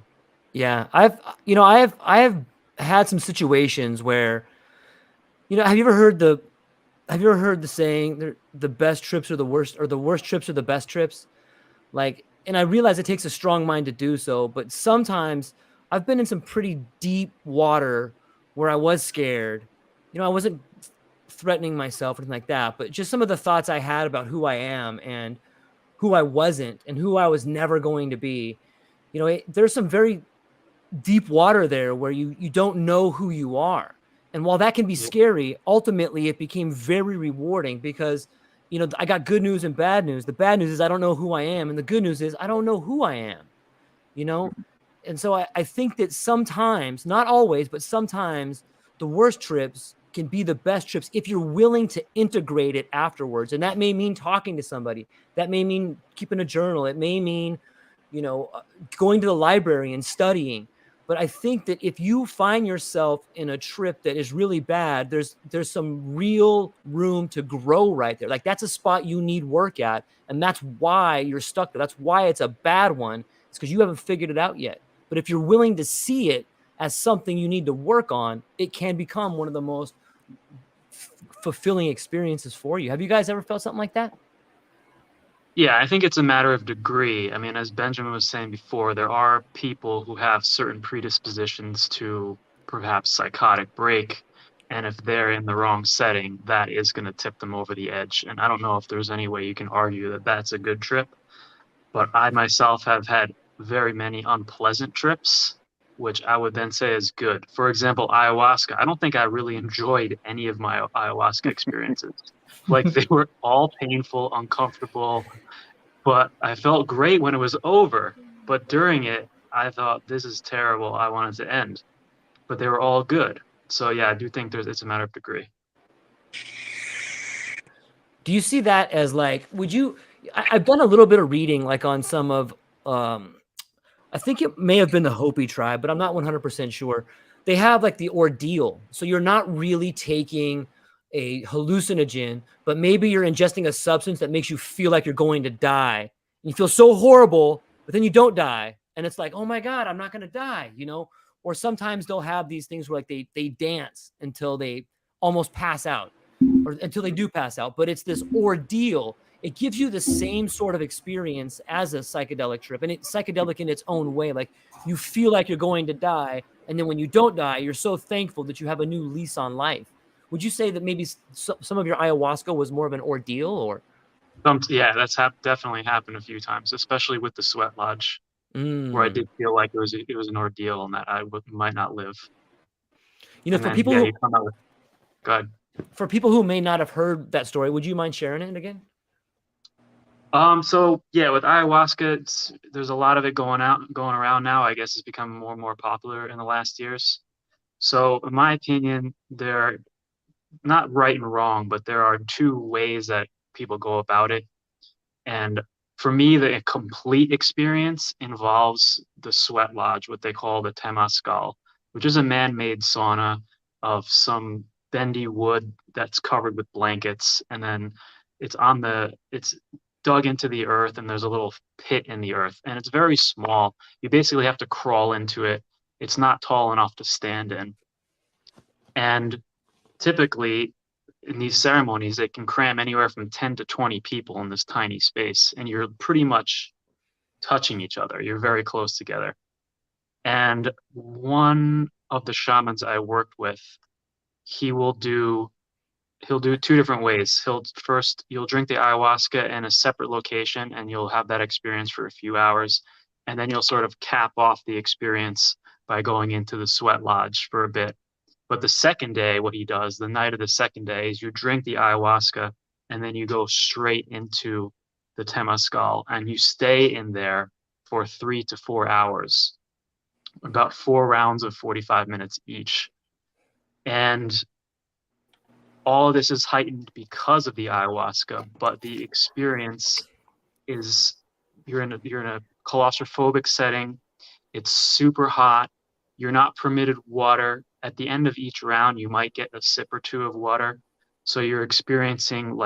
Yeah, I've had some situations where, have you ever heard the saying, the best trips are the worst, or the worst trips are the best trips? Like, and I realize it takes a strong mind to do so, but sometimes I've been in some pretty deep water where I was scared. I wasn't threatening myself or anything like that, but just some of the thoughts I had about who I am and who I wasn't and who I was never going to be. There's some very deep water there where you don't know who you are. And while that can be scary, ultimately it became very rewarding because, I got good news and bad news. The bad news is I don't know who I am. And the good news is I don't know who I am, And so I think that sometimes, not always, but sometimes the worst trips can be the best trips if you're willing to integrate it afterwards. And that may mean talking to somebody. That may mean keeping a journal. It may mean, going to the library and studying. But I think that if you find yourself in a trip that is really bad, there's some real room to grow right there. Like that's a spot you need work at. And that's why you're stuck there. That's why it's a bad one. It's because you haven't figured it out yet. But if you're willing to see it as something you need to work on, it can become one of the most fulfilling experiences for you. Have you guys ever felt something like that? Yeah, I think it's a matter of degree. I mean, as Benjamin was saying before, there are people who have certain predispositions to perhaps psychotic break. And if they're in the wrong setting, that is going to tip them over the edge. And I don't know if there's any way you can argue that that's a good trip. But I myself have had very many unpleasant trips, which I would then say is good. For example, ayahuasca. I don't think I really enjoyed any of my ayahuasca experiences. Like they were all painful, uncomfortable, but I felt great when it was over. But during it, I thought, this is terrible. I want it to end. But they were all good. So yeah, I do think it's a matter of degree. Do you see that as like, I've done a little bit of reading like on some of, I think it may have been the Hopi tribe, but I'm not 100% sure. They have like the ordeal. So you're not really taking a hallucinogen, but maybe you're ingesting a substance that makes you feel like you're going to die. And you feel so horrible, but then you don't die. And it's like, oh my God, I'm not going to die, Or sometimes they'll have these things where like they dance until they almost pass out or until they do pass out. But it's this ordeal. It gives you the same sort of experience as a psychedelic trip. And it's psychedelic in its own way. Like you feel like you're going to die. And then when you don't die, you're so thankful that you have a new lease on life. Would you say that maybe some of your ayahuasca was more of an ordeal or? Yeah, that's definitely happened a few times, especially with the sweat lodge, where I Mm. did feel like it was an ordeal and that I might not live. You know, And then yeah, you come out with. Go ahead. For people who may not have heard that story, would you mind sharing it again? So yeah, with ayahuasca, there's a lot of it going around now. I guess it's becoming more and more popular in the last years. So in my opinion, they're not right and wrong, but there are two ways that people go about it. And for me, the complete experience involves the sweat lodge, what they call the Temazcal, which is a man-made sauna of some bendy wood that's covered with blankets, and then it's dug into the earth, and there's a little pit in the earth, and it's very small. You basically have to crawl into it. It's not tall enough to stand in. And typically in these ceremonies, they can cram anywhere from 10 to 20 people in this tiny space, and you're pretty much touching each other. You're very close together. And one of the shamans I worked with, he will do he'll do it two different ways. You'll drink the ayahuasca in a separate location and you'll have that experience for a few hours. And then you'll sort of cap off the experience by going into the sweat lodge for a bit. But the second day, what he does, the night of the second day, is you drink the ayahuasca and then you go straight into the Temazcal and you stay in there for 3 to 4 hours, about 4 rounds of 45 minutes each. And all of this is heightened because of the ayahuasca, but the experience is you're in a claustrophobic setting. It's super hot. You're not permitted water. At the end of each round, you might get a sip or two of water. So you're experiencing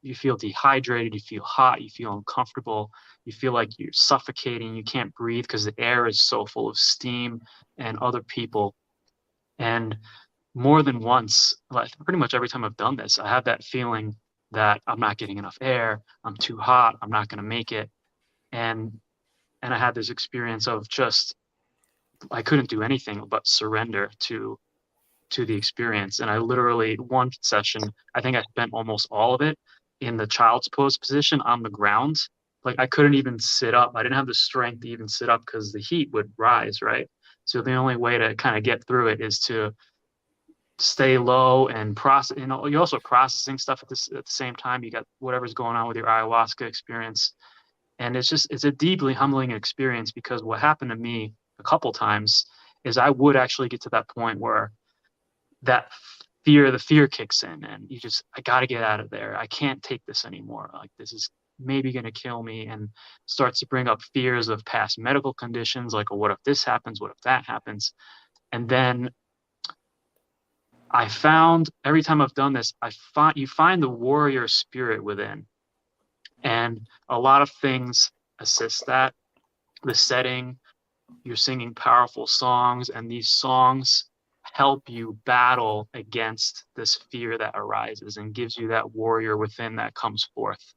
you feel dehydrated, you feel hot, you feel uncomfortable, you feel like you're suffocating, you can't breathe because the air is so full of steam and other people. And more than once, like pretty much every time I've done this, I have that feeling that I'm not getting enough air, I'm too hot, I'm not going to make it. And I had this experience of just I couldn't do anything but surrender to the experience. And I literally one session, I think I spent almost all of it in the child's pose position on the ground. Like I couldn't even sit up. I didn't have the strength to even sit up because the heat would rise, right? So the only way to kind of get through it is to stay low and process. You're also processing stuff at the same time. You got whatever's going on with your ayahuasca experience, and it's a deeply humbling experience because what happened to me a couple times is I would actually get to that point where that the fear kicks in and I got to get out of there. I can't take this anymore. Like this is maybe going to kill me, and starts to bring up fears of past medical conditions. Like, well, what if this happens? What if that happens? And then I found every time I've done this, you find the warrior spirit within, and a lot of things assist that. The setting, you're singing powerful songs, and these songs help you battle against this fear that arises and gives you that warrior within that comes forth.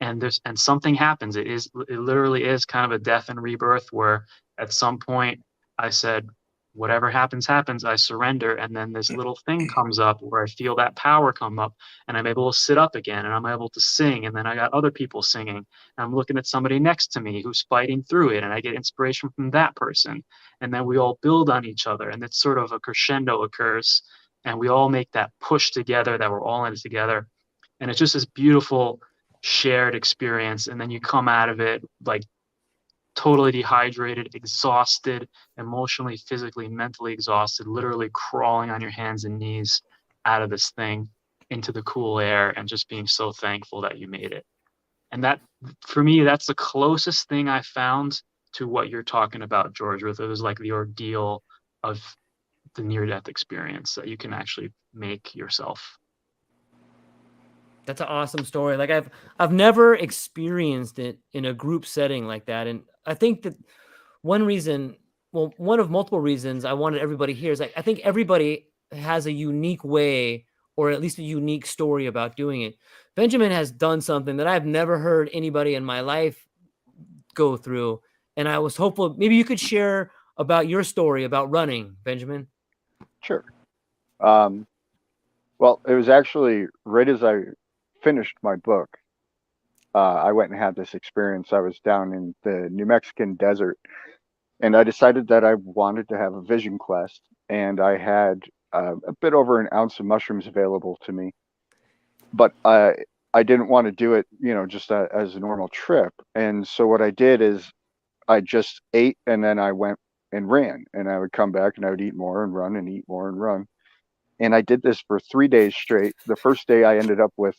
And something happens. It literally is kind of a death and rebirth where at some point I said, whatever happens, happens. I surrender. And then this little thing comes up where I feel that power come up and I'm able to sit up again and I'm able to sing. And then I got other people singing. And I'm looking at somebody next to me who's fighting through it. And I get inspiration from that person. And then we all build on each other. And it's sort of a crescendo occurs. And we all make that push together that we're all in it together. And it's just this beautiful shared experience. And then you come out of it like totally dehydrated, exhausted, emotionally, physically, mentally exhausted, literally crawling on your hands and knees out of this thing into the cool air and just being so thankful that you made it. And that, for me, that's the closest thing I found to what you're talking about, George, with it was like the ordeal of the near-death experience that you can actually make yourself. That's an awesome story. Like I've never experienced it in a group setting like that. And I think that one of multiple reasons I wanted everybody here is I think everybody has a unique way or at least a unique story about doing it. Benjamin has done something that I've never heard anybody in my life go through. And I was hopeful maybe you could share about your story about running, Benjamin. Sure. Well, it was actually right as I finished my book I went and had this experience. I was down in the New Mexican desert, and I decided that I wanted to have a vision quest, and I had a bit over an ounce of mushrooms available to me, but I didn't want to do it, just as a normal trip. And so what I did is I just ate, and then I went and ran, and I would come back and I would eat more and run and eat more and run. And I did this for 3 days straight. The first day I ended up with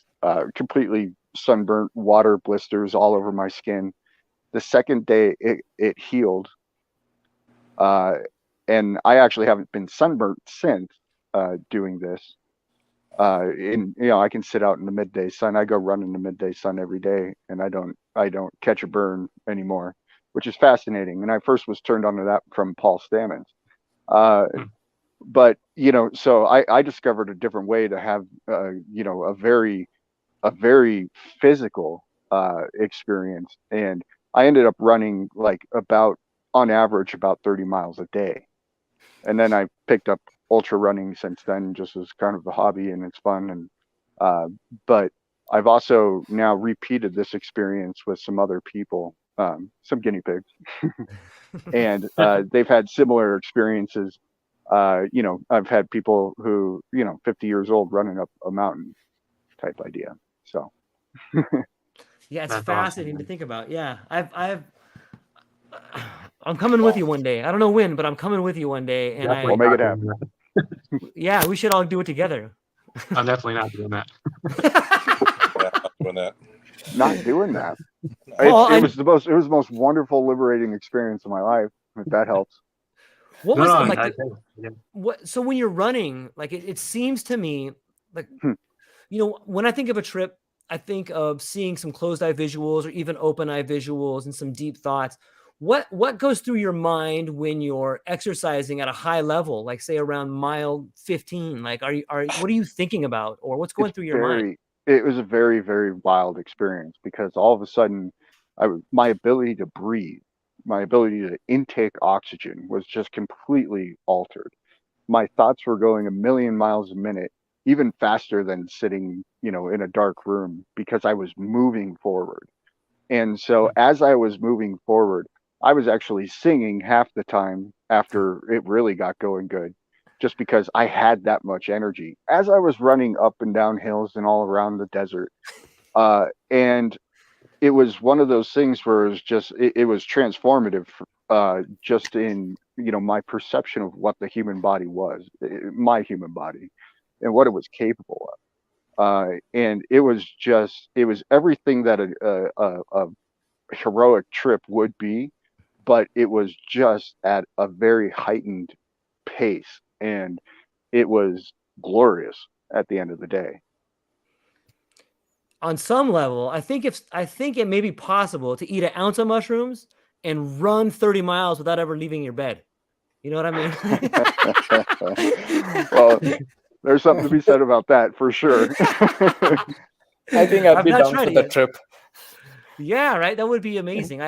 completely sunburnt water blisters all over my skin. The second day it healed. And I actually haven't been sunburnt since doing this. I can sit out in the midday sun. I go run in the midday sun every day, and I don't catch a burn anymore, which is fascinating. And I first was turned on to that from Paul Stamets. But so I discovered a different way to have a very physical experience, and I ended up running like about on average about 30 miles a day. And then I picked up ultra running since then, just as kind of a hobby, and it's fun. And but I've also now repeated this experience with some other people, some guinea pigs, and they've had similar experiences. I've had people who 50 years old running up a mountain type idea. So Yeah, it's That's fascinating awesome. to think about. Yeah, I'm coming with you one day. I don't know when, but I'm coming with you one day. And Definitely We'll make not it doing happen. that. yeah, we should all do it together. I'm definitely not doing that. Yeah, I'm not doing that. Not doing that. Paul, It was the most wonderful, liberating experience of my life. If that helps. what No, was no, it like? yeah. What? So when you're running, like it seems to me like, when I think of a trip, I think of seeing some closed eye visuals or even open eye visuals and some deep thoughts. What goes through your mind when you're exercising at a high level, like say around mile 15? Like, what are you thinking about, or what's going through your mind? It was a very, very wild experience, because all of a sudden, my ability to breathe, my ability to intake oxygen was just completely altered. My thoughts were going a million miles a minute, even faster than sitting, in a dark room, because I was moving forward. And so as I was moving forward, I was actually singing half the time after it really got going good, just because I had that much energy as I was running up and down hills and all around the desert. And it was one of those things where it was transformative, just in, my perception of what the human body was, my human body, and what it was capable of. And it was everything that a heroic trip would be, but it was just at a very heightened pace, and it was glorious at the end of the day. On some level, I think it may be possible to eat an ounce of mushrooms and run 30 miles without ever leaving your bed. You know what I mean? Well, there's something to be said about that for sure. I think I'd I've be not down tried for it the yet. trip. Yeah, right. That would be amazing.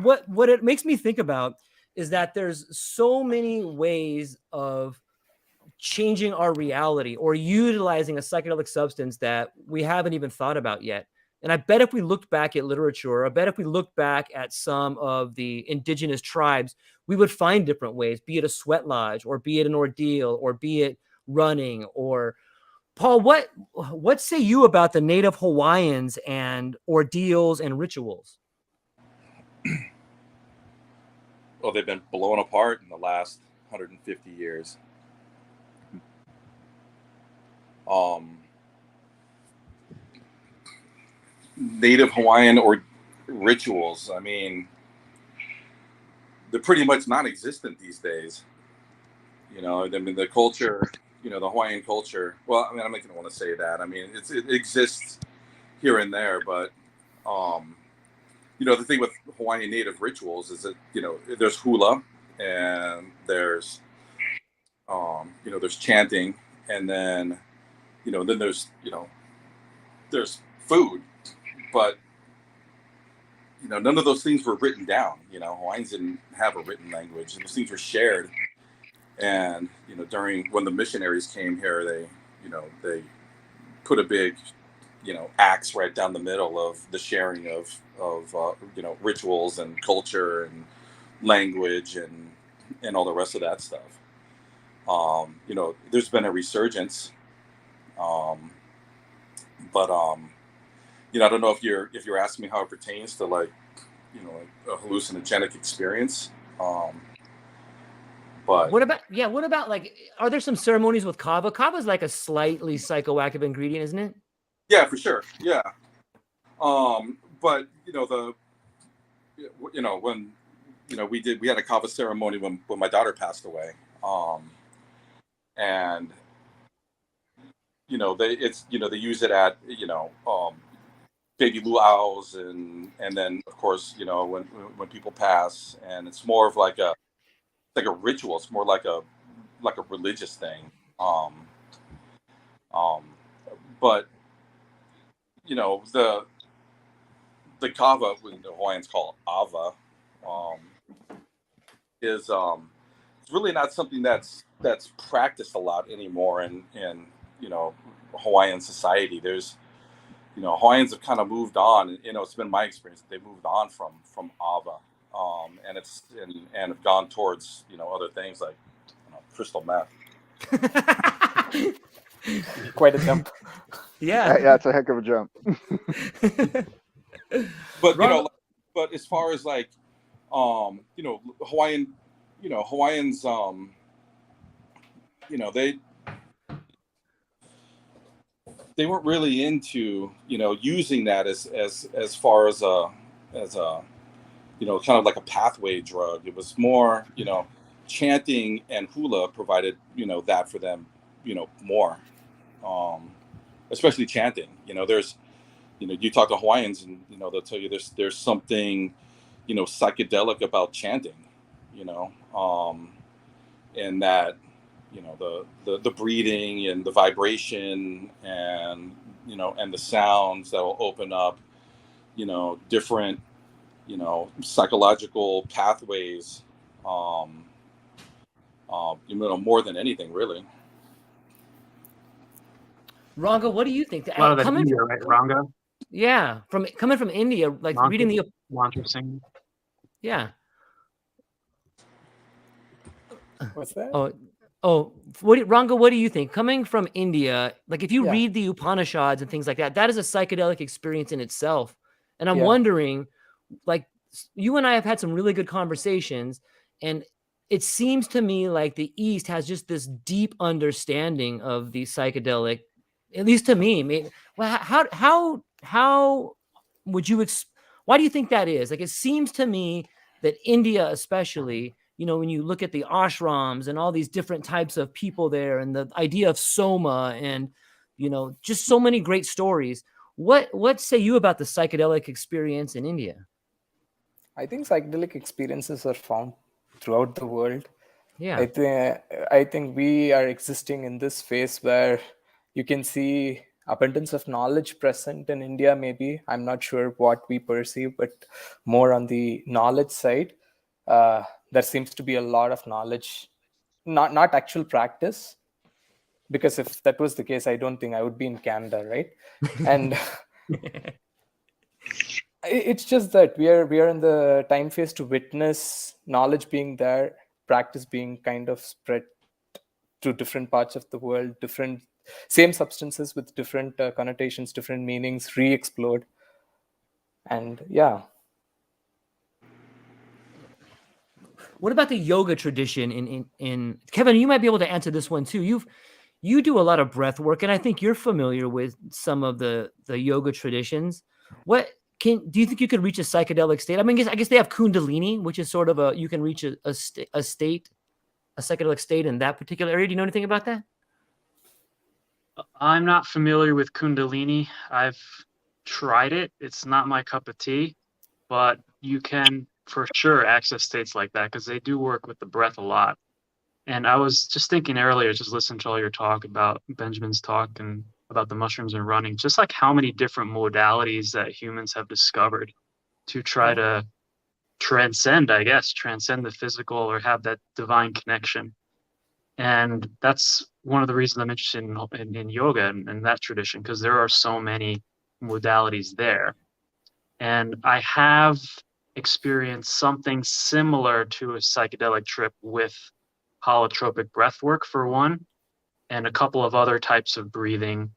What it makes me think about is that there's so many ways of changing our reality or utilizing a psychedelic substance that we haven't even thought about yet. And I bet if we looked back at literature, I bet if we looked back at some of the indigenous tribes, we would find different ways, be it a sweat lodge or be it an ordeal or be it running. Or Paul, what say you about the native Hawaiians and ordeals and rituals? Well, they've been blown apart in the last 150 years. Native Hawaiian or rituals, I mean, they're pretty much non-existent these days. I mean, the culture, the Hawaiian culture. Well, I mean, I'm not going to want to say that. I mean, it exists here and there, but the thing with Hawaiian native rituals is that there's hula, and there's there's chanting, and then then there's food, but none of those things were written down. Hawaiians didn't have a written language, and those things were shared. And during when the missionaries came here, they put a big acts right down the middle of the sharing of rituals and culture and language and all the rest of that stuff. There's been a resurgence, but I don't know if you're asking me how it pertains to like a hallucinogenic experience. But what about like, are there some ceremonies with kava? Kava is like a slightly psychoactive ingredient, isn't it? yeah, for sure, yeah. But when we had a kava ceremony when my daughter passed away, and they use it at baby luau's and then of course when people pass, and it's more of like a ritual. It's more like a religious thing. But the kava, the Hawaiians call ava, is it's really not something that's practiced a lot anymore in Hawaiian society. There's Hawaiians have kind of moved on. It's been my experience that they've moved on from ava, and have gone towards other things like crystal meth. Quite a jump. Yeah, it's a heck of a jump. But but as far as like Hawaiians, they weren't really into using that as far as a kind of like a pathway drug. It was more chanting and hula provided that for them more, especially chanting. There's you talk to Hawaiians and they'll tell you there's something psychedelic about chanting, and that the breathing and the vibration and and the sounds that will open up different psychological pathways, more than anything really. Ranga, what do you think? A lot of that India, right, Ranga? Yeah, coming from India, like Mantra, reading the mantra singing. yeah. What's that? Ranga, what do you think? Coming from India, like if you Yeah. read the Upanishads and things like that, that is a psychedelic experience in itself. And I'm wondering, like, you and I have had some really good conversations, and it seems to me like the East has just this deep understanding of the psychedelic, at least to me. Well, how would you why do you think that is? Like, it seems to me that India, especially, when you look at the ashrams and all these different types of people there, and the idea of soma, and just so many great stories. What say you about the psychedelic experience in India? I think psychedelic experiences are found throughout the world. Yeah. I think we are existing in this phase where you can see abundance of knowledge present in India. Maybe I'm not sure what we perceive, but more on the knowledge side, there seems to be a lot of knowledge, not actual practice. Because if that was the case, I don't think I would be in Canada, right? And it's just that we are in the time phase to witness knowledge being there, practice being kind of spread to different parts of the world, different same substances with different connotations, different meanings, re-explored. And yeah. What about the yoga tradition in Kevin? You might be able to answer this one too. You do a lot of breath work, and I think you're familiar with some of the yoga traditions. Do you think you could reach a psychedelic state? I mean, I guess they have Kundalini, which is sort of you can reach a psychedelic state in that particular area. Do you know anything about that? I'm not familiar with Kundalini. I've tried it. It's not my cup of tea, but you can for sure access states like that because they do work with the breath a lot. And I was just thinking earlier, just listening to all your talk about Benjamin's talk and about the mushrooms and running, just like how many different modalities that humans have discovered to try to transcend the physical or have that divine connection. And that's one of the reasons I'm interested in yoga and that tradition, because there are so many modalities there. And I have experienced something similar to a psychedelic trip with holotropic breath work, for one, and a couple of other types of breathing.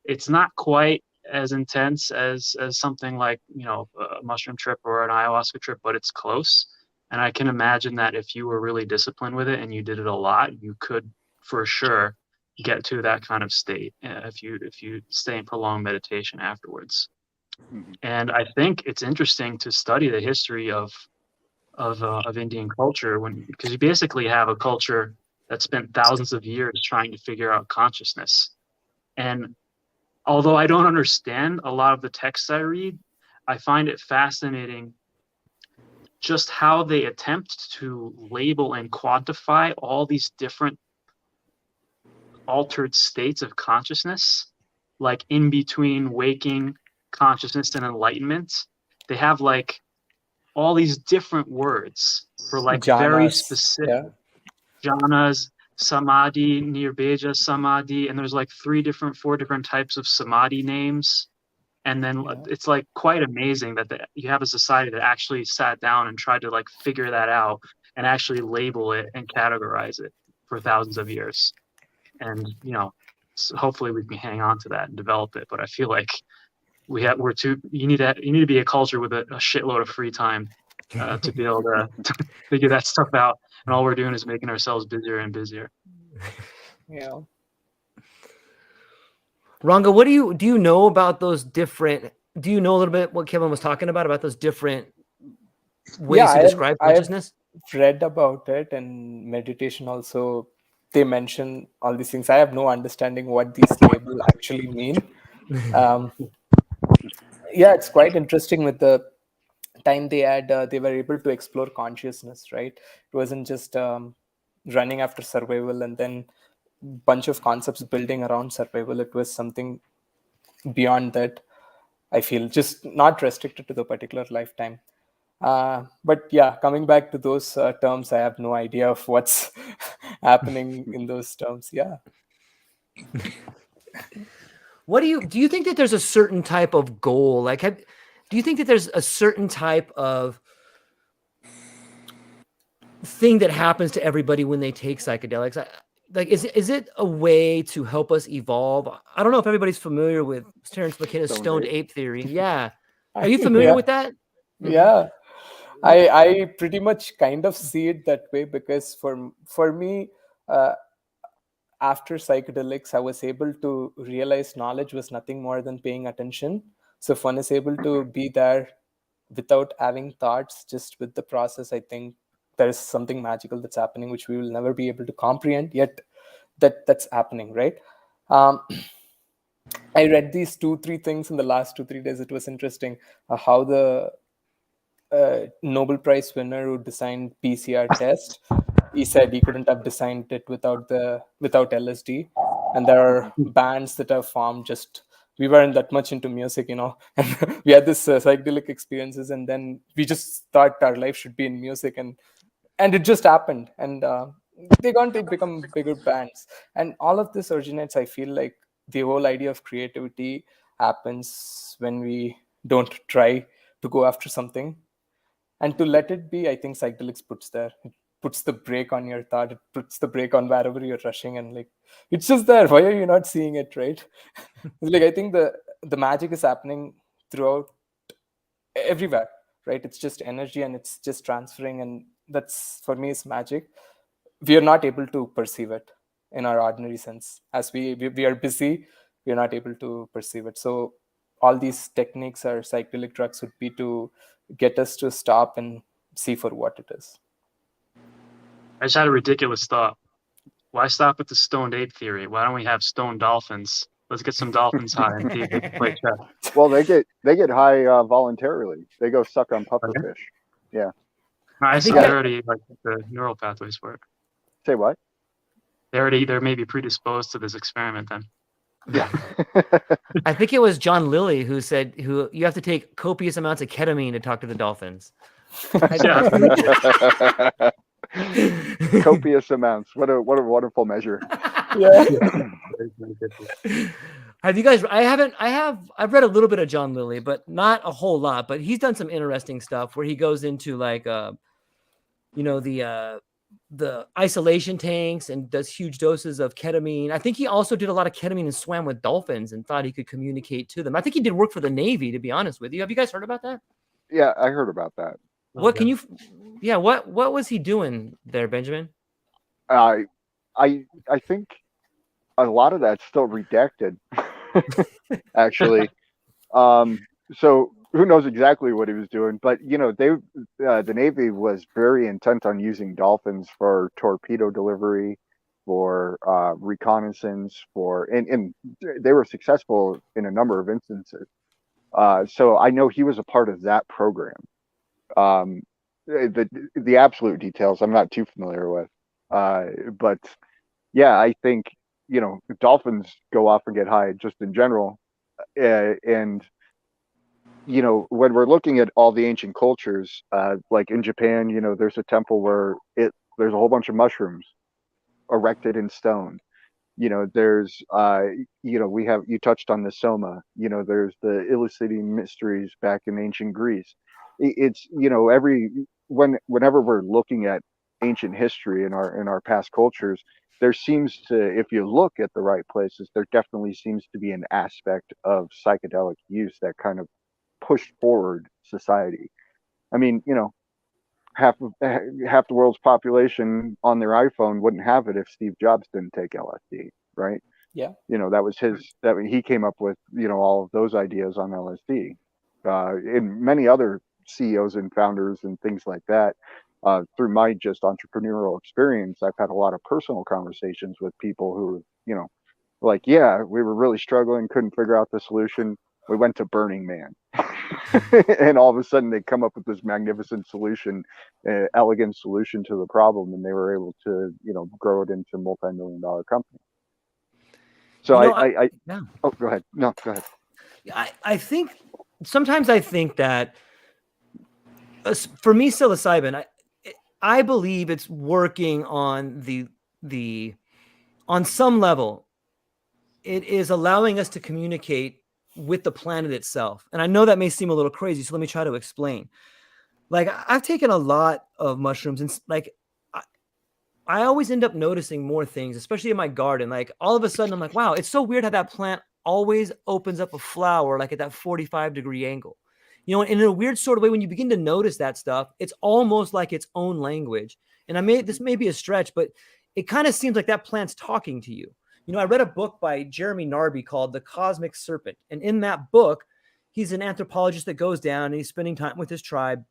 It's not quite as intense as something like, you know, a mushroom trip or an ayahuasca trip, but it's close. And I can imagine that if you were really disciplined with it and you did it a lot, you could for sure get to that kind of state if you stay in prolonged meditation afterwards. And I think it's interesting to study the history of Indian culture, because you basically have a culture that spent thousands of years trying to figure out consciousness. And although I don't understand a lot of the texts I read, I find it fascinating just how they attempt to label and quantify all these different altered states of consciousness, like in between waking consciousness and enlightenment. They have like all these different words for like very specific jhanas, samadhi, nirbeja samadhi, and there's like 4 different types of samadhi names. And then it's like quite amazing that you have a society that actually sat down and tried to like figure that out and actually label it and categorize it for thousands of years. And, you know, so hopefully we can hang on to that and develop it. But I feel like you need to be a culture with a shitload of free time to be able to figure that stuff out. And all we're doing is making ourselves busier and busier. Yeah. Ranga, what do you know about those different? Do you know a little bit what Kevin was talking about those different ways to describe consciousness? I've read about it, and meditation also. They mention all these things. I have no understanding what these labels actually mean. It's quite interesting with the time they were able to explore consciousness, right? It wasn't just running after survival and then bunch of concepts building around survival. It was something beyond that, I feel, just not restricted to the particular lifetime. But yeah, coming back to those terms, I have no idea of what's happening in those terms. Yeah. What do you think that there's a certain type of goal? Like, do you think that there's a certain type of thing that happens to everybody when they take psychedelics? Like, is it a way to help us evolve? I don't know if everybody's familiar with Terence McKenna's stoned ape theory. Yeah. Are you familiar with that? Yeah. I pretty much kind of see it that way, because for me, after psychedelics, I was able to realize knowledge was nothing more than paying attention. So if one is able to be there without having thoughts, just with the process, I think there's something magical that's happening, which we will never be able to comprehend, yet that's happening, right? I read these 2-3 things in the last 2-3 days. It was interesting how the Nobel Prize winner who designed PCR test, he said he couldn't have designed it without LSD. And there are bands that have formed. We weren't that much into music, and we had this psychedelic experiences, and then we just thought our life should be in music, and it just happened, and they're going to become bigger bands. And all of this originates, I feel like the whole idea of creativity happens when we don't try to go after something and to let it be. I think psychedelics it puts the brake on your thought. It puts the brake on wherever you're rushing, and like, it's just there. Why are you not seeing it, right? Like, I think the magic is happening throughout everywhere, right? It's just energy, and it's just transferring, and that's, for me, is magic. We are not able to perceive it in our ordinary sense. As we are busy, we are not able to perceive it. So all these techniques or psychedelic drugs would be to get us to stop and see for what it is. I just had a ridiculous thought. Why stop at the stoned ape theory? Why don't we have stoned dolphins? Let's get some dolphins high and see if they can play chess. Well, they get high voluntarily. They go suck on pufferfish. Yeah. I think they already, like, the neural pathways work. Say what? They're maybe predisposed to this experiment then. Yeah. I think it was John Lilly who said you have to take copious amounts of ketamine to talk to the dolphins. Copious amounts. What a wonderful measure. Yeah. Have you guys? I've read a little bit of John Lilly, but not a whole lot. But he's done some interesting stuff where he goes into like, the isolation tanks and does huge doses of ketamine. I think he also did a lot of ketamine and swam with dolphins and thought he could communicate to them. I think he did work for the Navy, to be honest with you. Have you guys heard about that? Yeah, I heard about that. What can you? Yeah, what was he doing there, Benjamin? I think a lot of that's still redacted, actually. So who knows exactly what he was doing? But the Navy was very intent on using dolphins for torpedo delivery, for reconnaissance, and they were successful in a number of instances. So I know he was a part of that program. The absolute details I'm not too familiar with, but yeah, I think dolphins go off and get high just in general, and when we're looking at all the ancient cultures, like in Japan, there's a temple where there's a whole bunch of mushrooms erected in stone. There's you touched on the soma. There's the Eleusinian mysteries back in ancient Greece. It's whenever we're looking at ancient history in our past cultures, there seems to, if you look at the right places, there definitely seems to be an aspect of psychedelic use that kind of pushed forward society. I mean, half the world's population on their iPhone wouldn't have it if Steve Jobs didn't take LSD, right? Yeah. That was he came up with, all of those ideas on LSD. And many other CEOs and founders and things like that. Through my just entrepreneurial experience, I've had a lot of personal conversations with people who, like, yeah, we were really struggling, couldn't figure out the solution. We went to Burning Man. And all of a sudden they come up with this magnificent solution, elegant solution to the problem, and they were able to, grow it into a multi-million-dollar company. So yeah. Oh, go ahead. No, go ahead. I think sometimes that for me, psilocybin, I believe it's working on on some level. It is allowing us to communicate with the planet itself. And I know that may seem a little crazy, so let me try to explain. Like, I've taken a lot of mushrooms, and like I always end up noticing more things, especially in my garden. Like, all of a sudden I'm like, wow, it's so weird how that plant always opens up a flower like at that 45-degree angle. And in a weird sort of way, when you begin to notice that stuff, it's almost like its own language. And this may be a stretch, but it kind of seems like that plant's talking to you. I read a book by Jeremy Narby called The Cosmic Serpent. And in that book, he's an anthropologist that goes down and he's spending time with his tribe.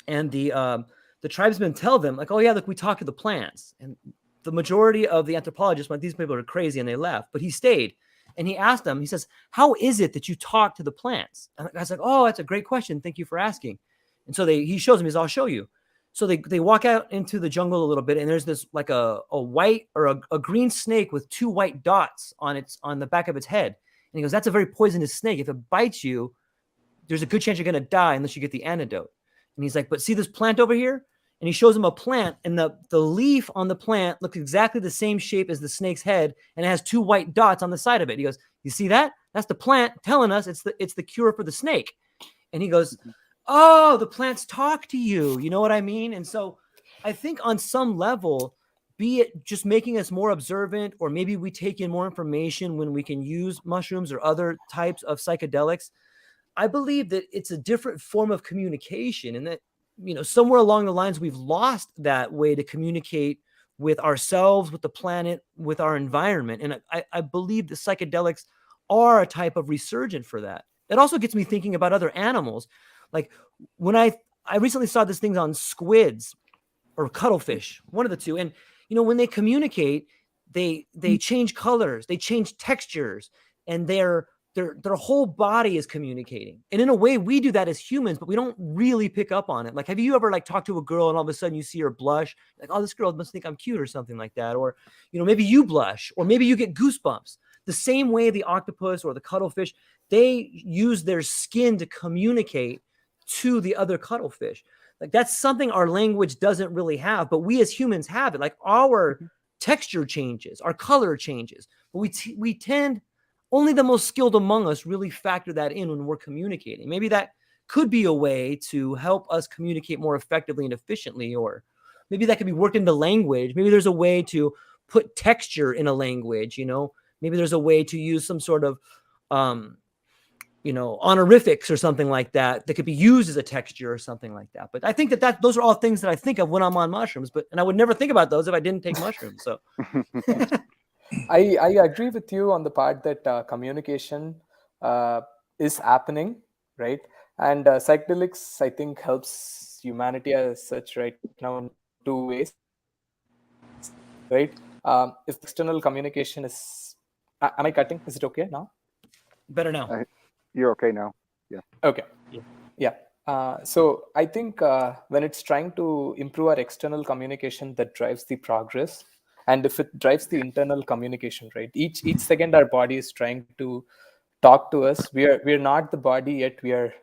And the tribesmen tell them, like, oh yeah, look, we talk to the plants. And the majority of the anthropologists went, these people are crazy, and they left. But he stayed. And he asked them, he says, how is it that you talk to the plants? And the guy's like, oh, that's a great question. Thank you for asking. And so he shows him, he says, I'll show you. So they walk out into the jungle a little bit, and there's this like a white or a green snake with 2 white dots on the back of its head. And he goes, that's a very poisonous snake. If it bites you, there's a good chance you're going to die unless you get the antidote. And he's like, but see this plant over here? And he shows him a plant, and the leaf on the plant looks exactly the same shape as the snake's head, and it has 2 white dots on the side of it. He goes, you see that? That's the plant telling us it's the cure for the snake. And he goes, oh, the plants talk to you. You know what I mean? And so I think on some level, be it just making us more observant, or maybe we take in more information when we can use mushrooms or other types of psychedelics, I believe that it's a different form of communication, and that somewhere along the lines, we've lost that way to communicate with ourselves, with the planet, with our environment. And I believe the psychedelics are a type of resurgent for that. It also gets me thinking about other animals. Like, when I recently saw this thing on squids or cuttlefish, one of the two. And, when they communicate, they change colors, they change textures, and their whole body is communicating. And in a way, we do that as humans, but we don't really pick up on it. Like, have you ever talked to a girl and all of a sudden you see her blush? Like, oh, this girl must think I'm cute or something like that. Or, maybe you blush, or maybe you get goosebumps. The same way the octopus or the cuttlefish, they use their skin to communicate to the other cuttlefish. Like, that's something our language doesn't really have, but we as humans have it. Like, our texture changes, our color changes, but we tend, only the most skilled among us really factor that in when we're communicating. Maybe that could be a way to help us communicate more effectively and efficiently, or maybe that could be worked into language. Maybe there's a way to put texture in a language, maybe there's a way to use some sort of, honorifics or something like that could be used as a texture or something like that. But I think that those are all things that I think of when I'm on mushrooms, and I would never think about those if I didn't take mushrooms. So I agree with you on the part that communication is happening, right? And psychedelics, I think, helps humanity as such right now in two ways, right? If external communication is, am I cutting? Is it okay now? Better now. You're okay now. Yeah. Okay. Yeah. So I think when it's trying to improve our external communication, that drives the progress. And if it drives the internal communication, right? Each second our body is trying to talk to us. We're not the body yet. We are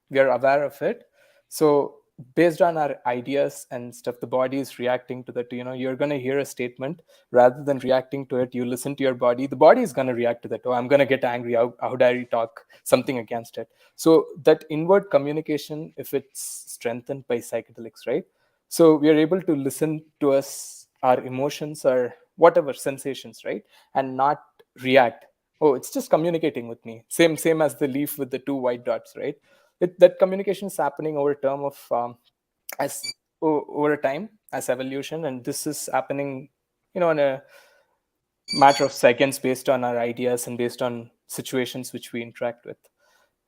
aware of it. So based on our ideas and stuff, the body is reacting to that. You're going to hear a statement, rather than reacting to it, you listen to your body. The body is going to react to that. Oh, I'm going to get angry. How dare you talk something against it? So that inward communication, if it's strengthened by psychedelics, right? So we are able to listen to us, our emotions, or whatever sensations, right? And not react. Oh, it's just communicating with me. Same as the leaf with the two white dots, right? That communication is happening over term of over time as evolution, and this is happening, in a matter of seconds, based on our ideas and based on situations which we interact with.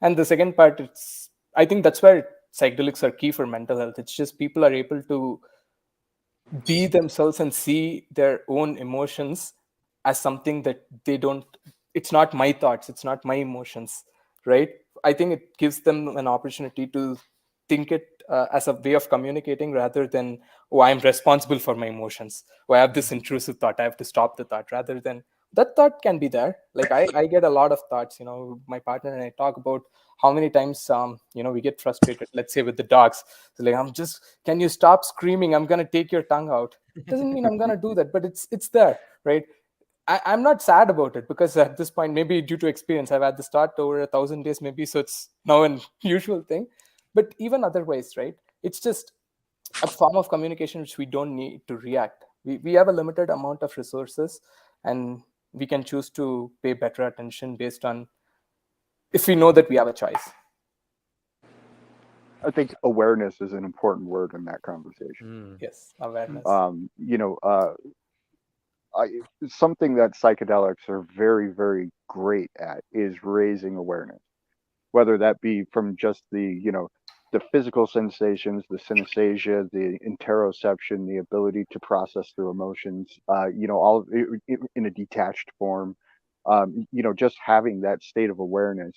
And the second part, I think that's where psychedelics are key for mental health. It's just people are able to be themselves and see their own emotions as something that they don't. It's not my thoughts, it's not my emotions, right? I think it gives them an opportunity to think it as a way of communicating, rather than, oh, I'm responsible for my emotions, or I have this intrusive thought, I have to stop the thought. Rather than that thought can be there. Like I get a lot of thoughts. My partner and I talk about how many times we get frustrated, let's say with the dogs. So like, can you stop screaming, I'm going to take your tongue out. Doesn't mean I'm going to do that, but it's there, right? I'm not sad about it, because at this point, maybe due to experience, I've had this thought over 1,000 days, maybe, so it's now an usual thing. But even otherwise, right, it's just a form of communication which we don't need to react. We have a limited amount of resources, and we can choose to pay better attention based on if we know that we have a choice. I think awareness is an important word in that conversation. Yes, awareness. Something that psychedelics are very, very great at is raising awareness, whether that be from just the physical sensations, the synesthesia, the interoception, the ability to process through emotions, all in a detached form. Just having that state of awareness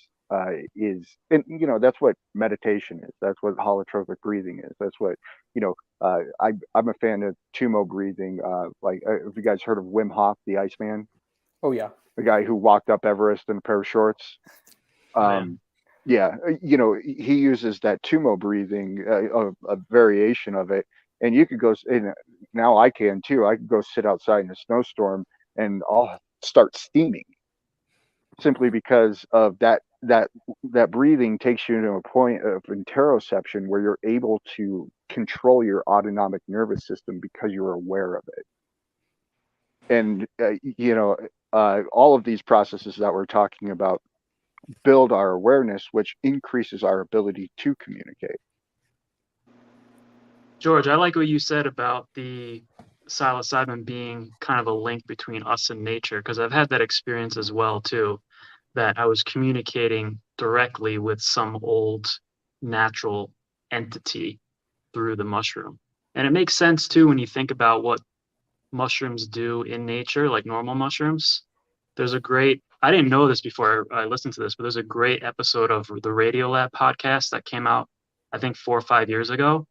is, and that's what meditation is. That's what holotropic breathing is. That's what I'm a fan of tumo breathing. Have you guys heard of Wim Hof, the Iceman? Oh yeah, the guy who walked up Everest in a pair of shorts. Yeah, he uses that tumo breathing, a variation of it, and you could go. And now I can too. I could go sit outside in a snowstorm and I'll start steaming, simply because of that breathing takes you to a point of interoception where you're able to control your autonomic nervous system because you're aware of it. And all of these processes that we're talking about build our awareness, which increases our ability to communicate. George, I like what you said about the psilocybin being kind of a link between us and nature, because I've had that experience as well too, that I was communicating directly with some old natural entity through the mushroom. And it makes sense too when you think about what mushrooms do in nature, like normal mushrooms. There's a great, I didn't know this before I listened to this, but there's a great episode of the Radiolab podcast that came out, I think 4 or 5 years ago,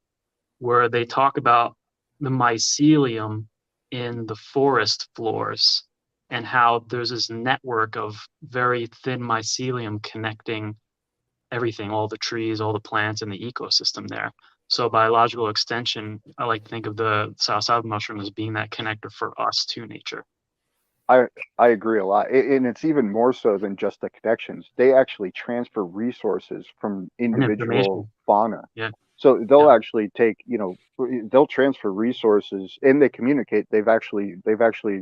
where they talk about the mycelium in the forest floors and how there's this network of very thin mycelium connecting everything, all the trees, all the plants in the ecosystem there. So biological extension, I like to think of the psilocybin mushroom as being that connector for us to nature. I agree a lot, and it's even more so than just the connections. They actually transfer resources from And individual information. fauna. Yeah. So they'll Yeah. actually take, they'll transfer resources, and they communicate. They've actually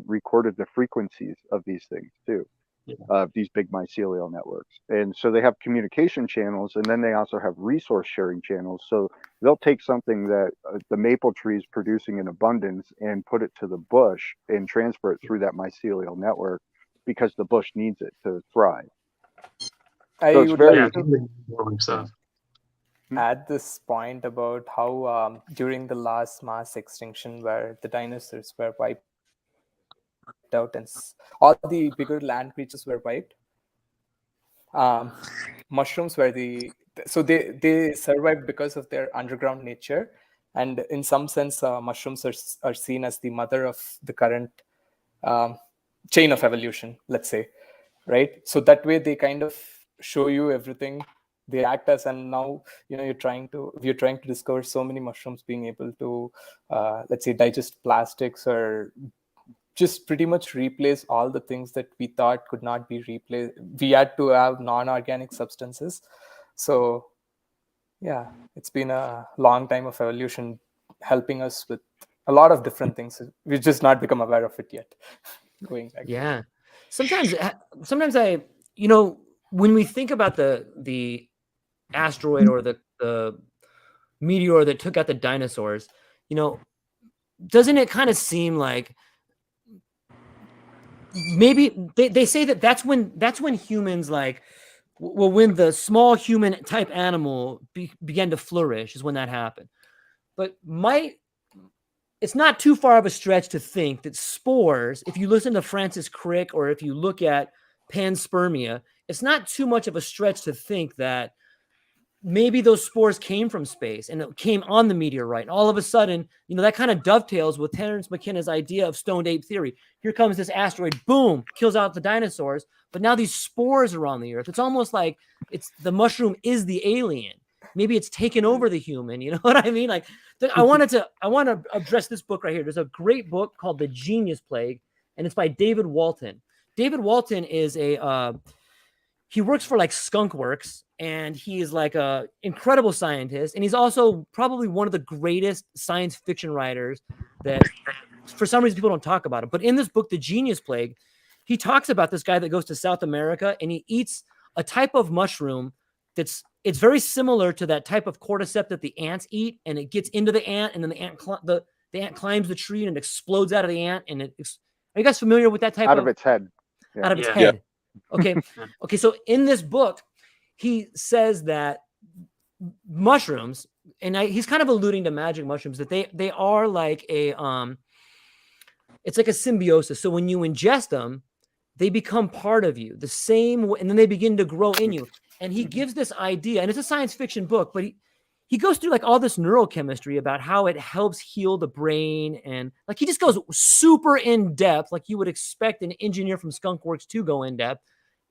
recorded the frequencies of these things too, Yeah. these big mycelial networks. And so they have communication channels, and then they also have resource sharing channels. So they'll take something that the maple tree is producing in abundance and put it to the bush and transfer it through that mycelial network because the bush needs it to thrive. So I it's would like Yeah. very, to Important stuff. add this point about how during the last mass extinction where the dinosaurs were wiped out and all the bigger land creatures were wiped, mushrooms were they survived because of their underground nature, and in some sense mushrooms are seen as the mother of the current um, chain of evolution, let's say, right? So that way they kind of show you everything they act as. And now we're trying to discover so many mushrooms being able to let's say digest plastics, or just pretty much replace all the things that we thought could not be replaced. We had to have non-organic substances. So yeah, it's been a long time of evolution helping us with a lot of different things. We've just not become aware of it yet. Going back to Yeah. Sometimes when we think about the asteroid or the meteor that took out the dinosaurs, doesn't it kind of seem like maybe they say that's when humans when the small human type animal began to flourish is when that happened. But it's not too far of a stretch to think that spores, if you listen to Francis Crick or if you look at panspermia, it's not too much of a stretch to think that maybe those spores came from space and it came on the meteorite. And all of a sudden, that kind of dovetails with Terence McKenna's idea of stoned ape theory. Here comes this asteroid, boom, kills out the dinosaurs. But now these spores are on the earth. It's almost like the mushroom is the alien. Maybe it's taken over the human. You know what I mean? Like, I want to address this book right here. There's a great book called The Genius Plague, and it's by David Walton. David Walton is he works for like Skunk Works, and he is like a incredible scientist, and he's also probably one of the greatest science fiction writers that for some reason people don't talk about him. But in this book, The Genius Plague, he talks about this guy that goes to South America and he eats a type of mushroom it's very similar to that type of cordyceps that the ants eat, and it gets into the ant, and then the ant climbs the tree and it explodes out of the ant. And are you guys familiar with that type out of its head. out of its Yeah. head? Okay. Okay. So in this book, he says that mushrooms, and he's kind of alluding to magic mushrooms, that they are like it's like a symbiosis. So when you ingest them, they become part of you the same way, and then they begin to grow in you. And he gives this idea, and it's a science fiction book, but he goes through like all this neurochemistry about how it helps heal the brain. And like, he just goes super in depth, like you would expect an engineer from Skunk Works to go in depth.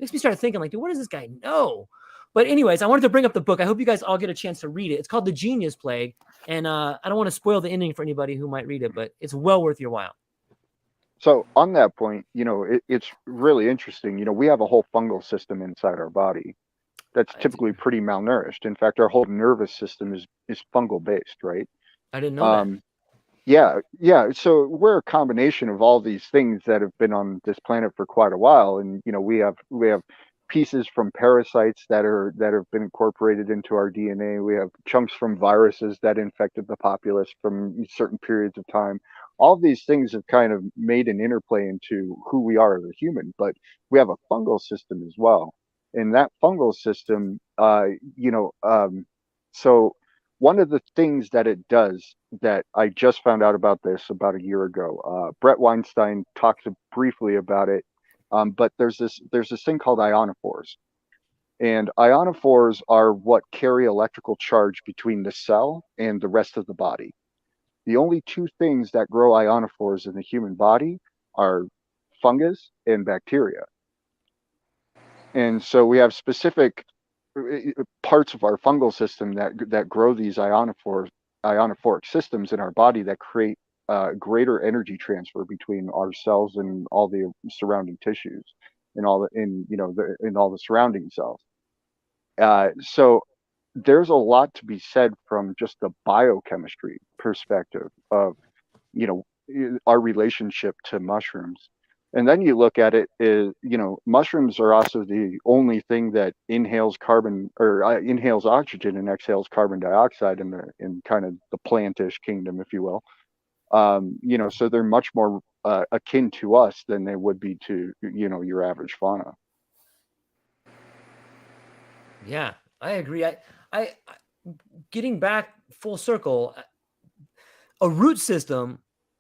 Makes me start thinking like, dude, what does this guy know? But anyways, I wanted to bring up the book. I hope you guys all get a chance to read it. It's called The Genius Plague. And I don't want to spoil the ending for anybody who might read it, but it's well worth your while. So on that point, it's really interesting. We have a whole fungal system inside our body that's typically pretty malnourished. In fact, our whole nervous system is fungal based, right? I didn't know that. Yeah. So we're a combination of all these things that have been on this planet for quite a while, and we have pieces from parasites that have been incorporated into our DNA. We have chunks from viruses that infected the populace from certain periods of time. All these things have kind of made an interplay into who we are as a human, but we have a fungal system as well. And that fungal system, so one of the things that it does that I just found out about this about a year ago, Brett Weinstein talks briefly about it, but there's this thing called ionophores. And ionophores are what carry electrical charge between the cell and the rest of the body. The only two things that grow ionophores in the human body are fungus and bacteria. And so we have specific parts of our fungal system that grow these ionophoric systems in our body that create greater energy transfer between our cells and all the surrounding tissues, and all the in all the surrounding cells. So there's a lot to be said from just the biochemistry perspective of, our relationship to mushrooms. And then you look at it is, mushrooms are also the only thing that inhales carbon, or inhales oxygen and exhales carbon dioxide in kind of the plantish kingdom, if you will. So they're much more akin to us than they would be to, your average fauna. Yeah, I agree. I getting back full circle, a root system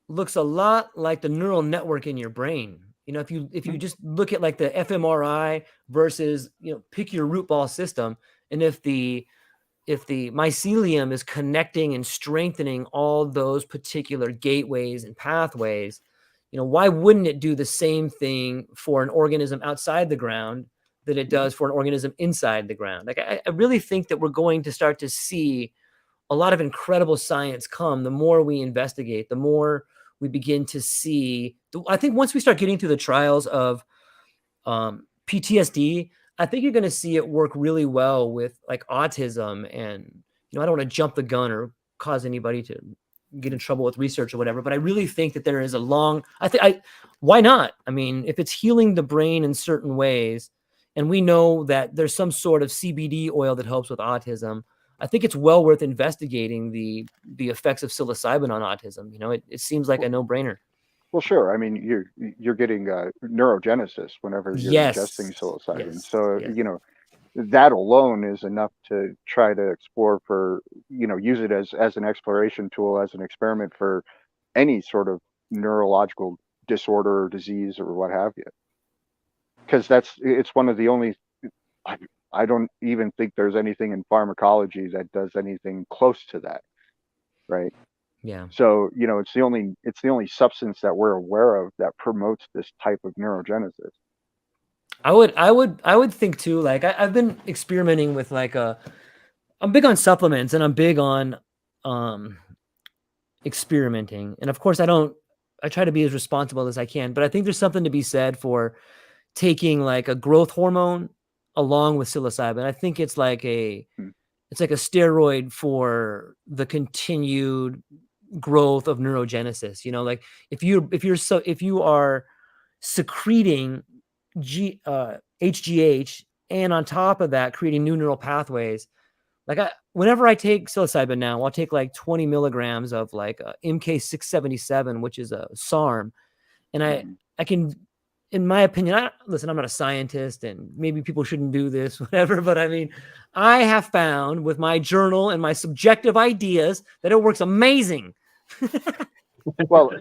looks a lot like the neural network in your brain. If you just look at like the fMRI versus, pick your root ball system, and if the mycelium is connecting and strengthening all those particular gateways and pathways, why wouldn't it do the same thing for an organism outside the ground that it does for an organism inside the ground? Like, I really think that we're going to start to see a lot of incredible science come. The more we investigate, the more we begin to see. I think once we start getting through the trials of PTSD, I think you're going to see it work really well with like autism. And, I don't want to jump the gun or cause anybody to get in trouble with research or whatever, but I really think that there is why not? I mean, if it's healing the brain in certain ways, and we know that there's some sort of CBD oil that helps with autism, I think it's well worth investigating the effects of psilocybin on autism. It seems like a no-brainer. Well, sure. I mean, you're getting neurogenesis whenever you're ingesting psilocybin. So, that alone is enough to try to explore for, use it as an exploration tool, as an experiment for any sort of neurological disorder or disease or what have you. Because it's one of the only, I don't even think there's anything in pharmacology that does anything close to that, right? Yeah. So, it's the only substance that we're aware of that promotes this type of neurogenesis. I would think too, like I've been experimenting with I'm big on supplements, and I'm big on experimenting. And of course I try to be as responsible as I can, but I think there's something to be said for taking like a growth hormone along with psilocybin. I think it's like a steroid for the continued growth of neurogenesis. Like if you are secreting HGH, and on top of that creating new neural pathways, like whenever I take psilocybin now, I'll take like 20 milligrams of like MK677, which is a SARM, and I can, in my opinion, listen, I'm not a scientist, and maybe people shouldn't do this, whatever, but I mean, I have found with my journal and my subjective ideas that it works amazing. Well,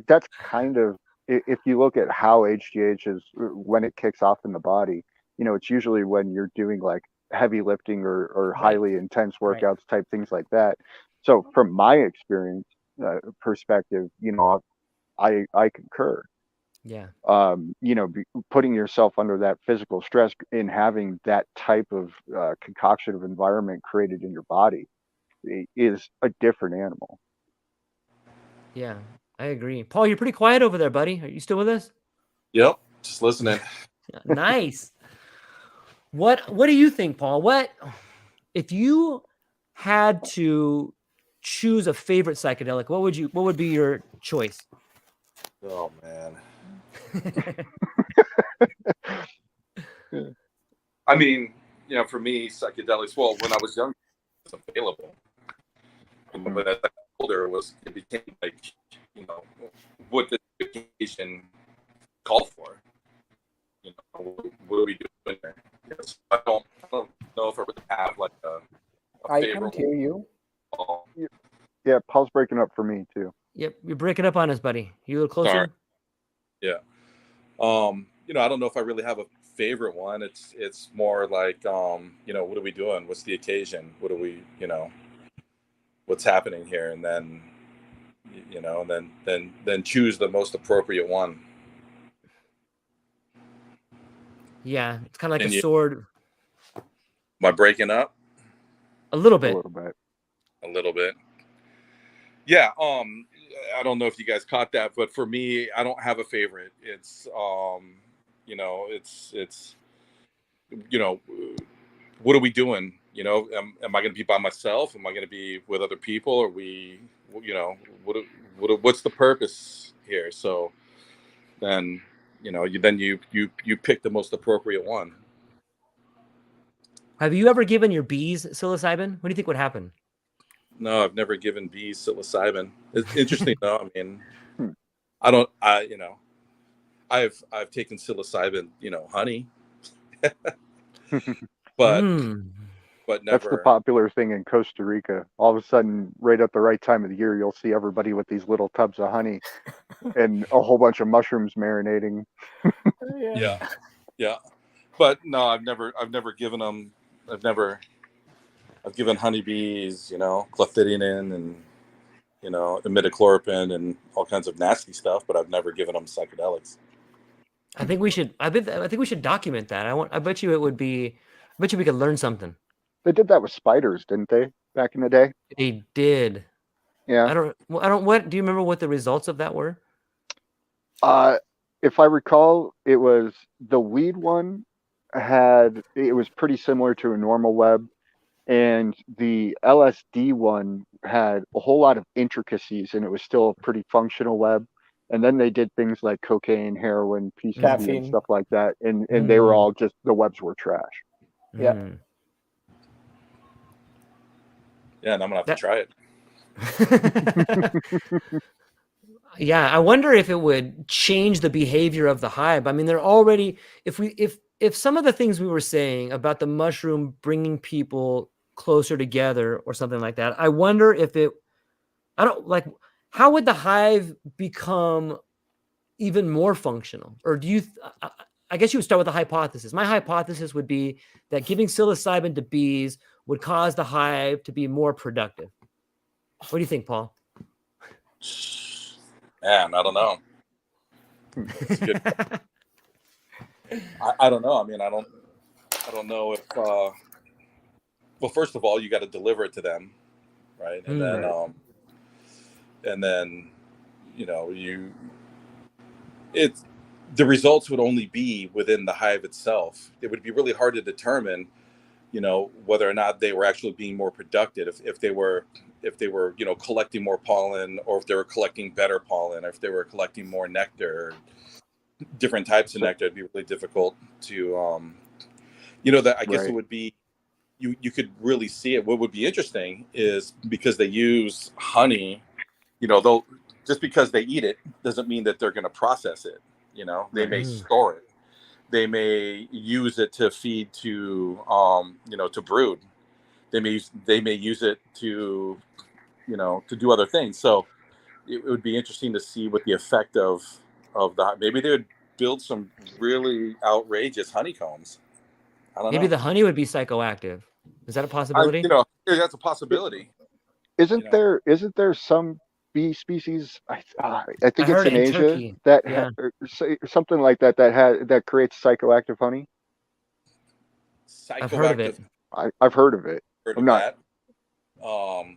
that's kind of, if you look at how HGH is, when it kicks off in the body, it's usually when you're doing like heavy lifting or highly intense workouts, type things like that. So from my experience perspective, I concur. Yeah. Putting yourself under that physical stress in having that type of concoction of environment created in your body is a different animal. Yeah, I agree. Paul, you're pretty quiet over there, buddy. Are you still with us? Yep, just listening. Nice. What do you think, Paul? What if you had to choose a favorite psychedelic? What would be your choice? Oh man. I mean, for me, psychedelics. Well, when I was young, it was available, but as I got older, it became like, what the occasion called for. What are we doing there? Yes, I don't know if I would have like a I favorite. can't hear you. Yeah, Paul's breaking up for me too. Yep, you're breaking up on us, buddy. You a little closer? Sorry. Yeah. I don't know if I really have a favorite one. It's more like, what are we doing? What's the occasion? What are we, what's happening here? And then, then choose the most appropriate one. Yeah, it's kind of like a sword. Am I breaking up? A little bit. A little bit. A little bit. Yeah. I don't know if you guys caught that, but for me, I don't have a favorite. It's it's what are we doing? Am I going to be by myself? Am I going to be with other people? Are we, what's the purpose here? So then, you pick the most appropriate one. Have you ever given your bees psilocybin? What do you think would happen? No, I've never given bees psilocybin. It's interesting though. I mean, Hmm. I've taken psilocybin, honey, but That's the never. popular thing in Costa Rica. All of a sudden, right at the right time of the year, you'll see everybody with these little tubs of honey and a whole bunch of mushrooms marinating. Yeah. But no, I've never given them. I've given honeybees, clethodim and imidacloprid and all kinds of nasty stuff, but I've never given them psychedelics. I think we should. I think we should document that. I bet you it would be. I bet you we could learn something. They did that with spiders, didn't they, back in the day? They did. Yeah. I don't. What do you remember? What the results of that were? If I recall, it was the weed one it was pretty similar to a normal web, and the LSD one had a whole lot of intricacies, and it was still a pretty functional web. And then they did things like cocaine, heroin, PCP, and Caffeine. stuff like that, and they were all just, the webs were trash. Yeah. Yeah, and I'm gonna have to try it. Yeah, I wonder if it would change the behavior of the hive. I mean, they're already, if some of the things we were saying about the mushroom bringing people closer together or something like that, I wonder if how would the hive become even more functional? Or do you, I guess you would start with a hypothesis. My hypothesis would be that giving psilocybin to bees would cause the hive to be more productive. What do you think, Paul? Man, I don't know. That's good. I don't know. I mean, I don't know if. Well, first of all, you got to deliver it to them, right? And then, the results would only be within the hive itself. It would be really hard to determine, whether or not they were actually being more productive. If they were, collecting more pollen, or if they were collecting better pollen, or if they were collecting more nectar, different types of nectar. It'd be really difficult to, that I guess it would be, you could really see it. What would be interesting is, because they use honey, they'll, just because they eat it doesn't mean that they're going to process it. They may store it. They may use it to feed to, to brood. They may use it to, to do other things. So it would be interesting to see what the effect of that. Maybe they would build some really outrageous honeycombs. I don't know. Maybe the honey would be psychoactive. Is that a possibility? That's a possibility. Isn't there some bee species? I think it's in Asia Turkey. that something like that creates psychoactive honey. I've heard of it. I've heard of it. That. I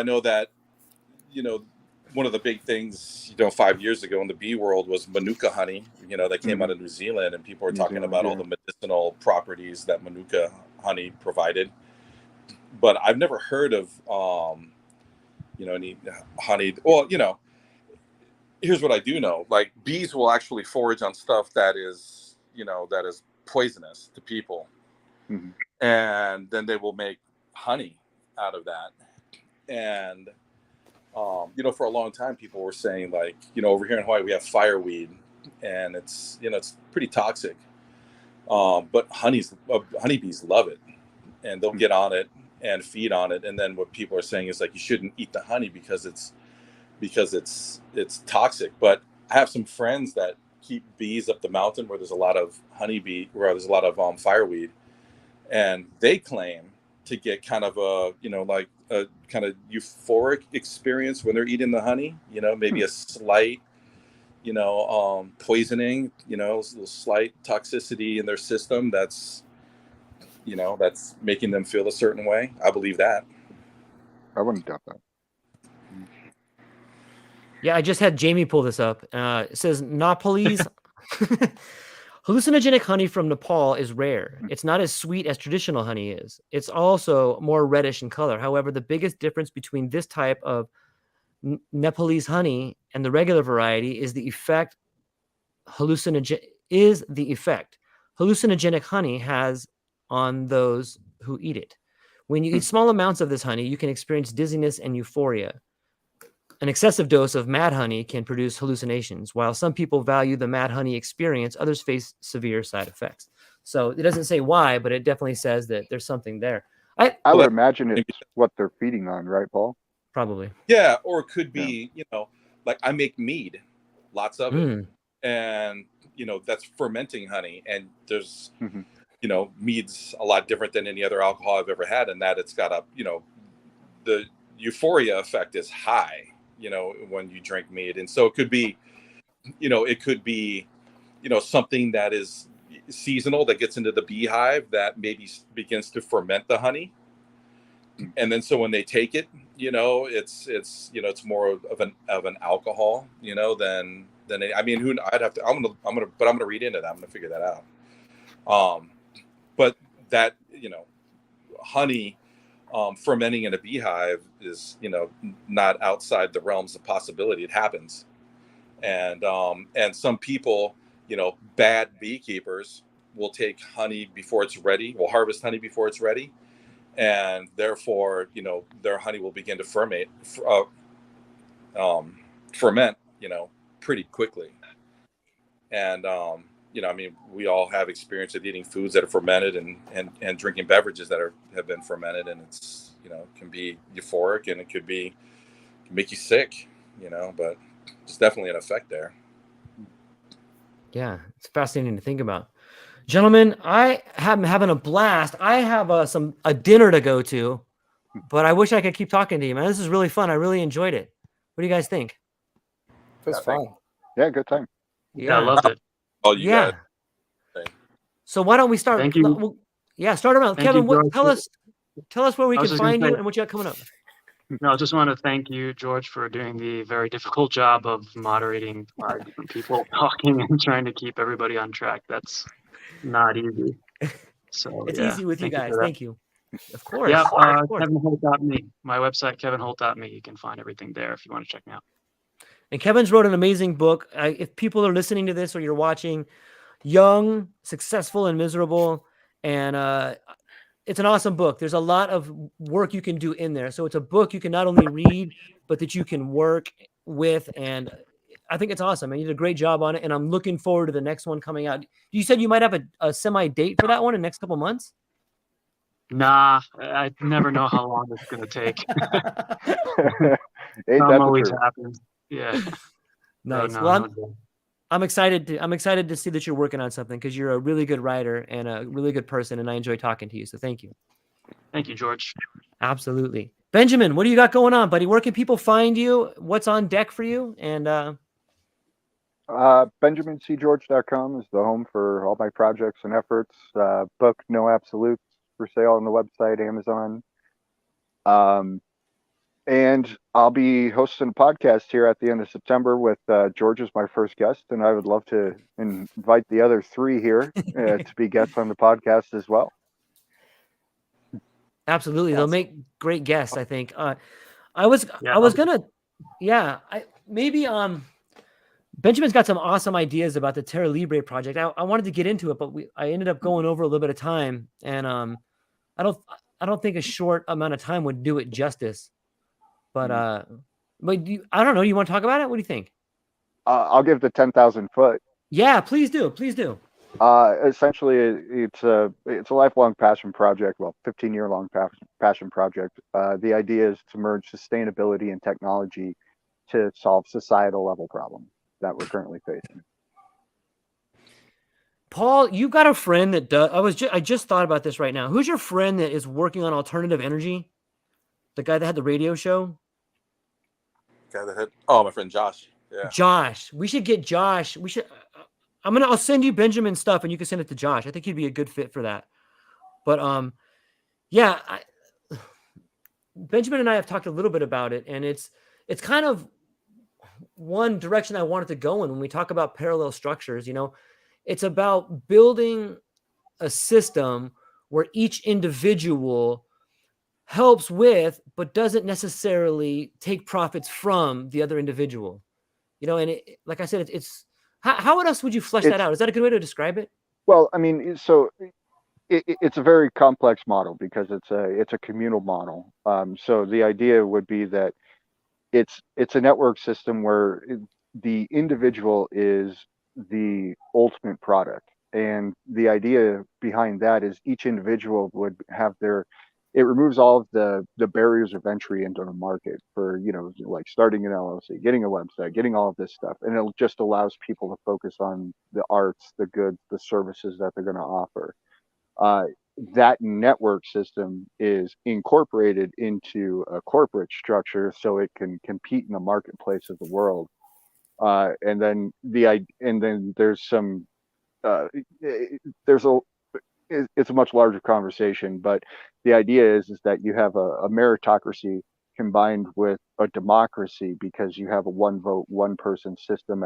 know that, one of the big things, 5 years ago in the bee world was Manuka honey. That came out of New Zealand, and people were talking about all the medicinal properties that Manuka honey provided. But I've never heard of, any honey. Well, here's what I do know: like, bees will actually forage on stuff that is poisonous to people, and then they will make honey out of that. And for a long time, people were saying, like, over here in Hawaii we have fireweed, and it's pretty toxic. But honeybees love it, and they'll get on it and feed on it. And then what people are saying is, like, you shouldn't eat the honey because it's toxic. But I have some friends that keep bees up the mountain where there's a lot of fireweed, and they claim to get kind of a kind of euphoric experience when they're eating the honey. Maybe a slight poisoning, slight toxicity in their system that's making them feel a certain way. I believe that. I wouldn't doubt that. Yeah, I just had Jamie pull this up. It says Nepalese hallucinogenic honey from Nepal is rare. It's not as sweet as traditional honey is. It's also more reddish in color. However, the biggest difference between this type of Nepalese honey and the regular variety is the effect hallucinogenic honey has on those who eat it. When you eat small amounts of this honey, you can experience dizziness and euphoria. An excessive dose of mad honey can produce hallucinations. While some people value the mad honey experience, others face severe side effects. So it doesn't say why, but it definitely says that there's something there. I would imagine it's what they're feeding on, right, Paul? Probably. Yeah, or it could be, like I make mead, lots of it. And, that's fermenting honey. And there's, mead's a lot different than any other alcohol I've ever had, in that it's got a, the euphoria effect is high, when you drink mead. And so it could be, something that is seasonal that gets into the beehive that maybe begins to ferment the honey. And then so when they take it, it's more of an alcohol, than I'm gonna read into that. I'm gonna figure that out. But that, honey fermenting in a beehive is, not outside the realms of possibility. It happens. And some people, bad beekeepers will take honey before it's ready, will harvest honey before it's ready. And therefore, their honey will begin to ferment, pretty quickly. And, we all have experience of eating foods that are fermented and drinking beverages that have been fermented, and it's, can be euphoric, and it can make you sick, but there's definitely an effect there. Yeah, it's fascinating to think about. Gentlemen, I am having a blast. I have a dinner to go to, but I wish I could keep talking to you, man. This is really fun. I really enjoyed it. What do you guys think? It was fun. Yeah, good time. Yeah, I loved it. Oh, you got it. So why don't we start? Thank you. Start around. Thank Kevin, you, tell us where we can find you say- and what you got coming up. No, I just want to thank you, George, for doing the very difficult job of moderating 5 different people talking and trying to keep everybody on track. That's not easy. So It's easy with you guys. Thank you. Of course. Yeah, of course. KevinHolt.me. My website, KevinHolt.me. You can find everything there if you want to check me out. And Kevin's wrote an amazing book. If people are listening to this or you're watching, Young, Successful, and Miserable, and it's an awesome book. There's a lot of work you can do in there. So it's a book you can not only read, but that you can work with. And I think it's awesome. And you did a great job on it. And I'm looking forward to the next one coming out. You said you might have a semi-date for that one in the next couple months? Nah, I never know how long it's going to take. Ain't that always the truth? happens. Yeah. Nice. No, Well, I'm excited to see that you're working on something, because you're a really good writer and a really good person, and I enjoy talking to you. So thank you. Thank you, George. Absolutely. Benjamin, what do you got going on, buddy? Where can people find you? What's on deck for you? And BenjaminCGeorge.com is the home for all my projects and efforts. Book No Absolutes for sale on the website, Amazon. And I'll be hosting a podcast here at the end of September with George as my first guest, and I would love to invite the other 3 here to be guests on the podcast as well. absolutely, they'll make great guests, I think. Benjamin's got some awesome ideas about the Terra Libre project. I wanted to get into it, but I ended up going over a little bit of time, and I don't think a short amount of time would do it justice. But I don't know. You want to talk about it? What do you think? I'll give the 10,000 foot. Yeah, please do. Please do. Essentially, it's a lifelong passion project. Well, 15-year long passion project. The idea is to merge sustainability and technology to solve societal level problems that we're currently facing. Paul, you've got a friend that does. I just thought about this right now. Who's your friend that is working on alternative energy? The guy that had the radio show? My friend Josh. Yeah. Josh. We should get Josh. I'll send you Benjamin's stuff and you can send it to Josh. I think he'd be a good fit for that. But Benjamin and I have talked a little bit about it, and it's kind of one direction I wanted to go in when we talk about parallel structures. It's about building a system where each individual helps with, but doesn't necessarily take profits from the other individual. And like I said, it's how else would you flesh that out? Is that a good way to describe it? Well, I mean, so it's a very complex model because it's a communal model. So the idea would be that it's a network system where the individual is the ultimate product, and the idea behind that is each individual would have it removes all of the barriers of entry into the market for, like starting an LLC, getting a website, getting all of this stuff, and it just allows people to focus on the arts, the goods, the services that they're going to offer. That network system is incorporated into a corporate structure so it can compete in the marketplace of the world. And then there's some it's a much larger conversation, but the idea is that you have a meritocracy combined with a democracy, because you have a one vote, one person system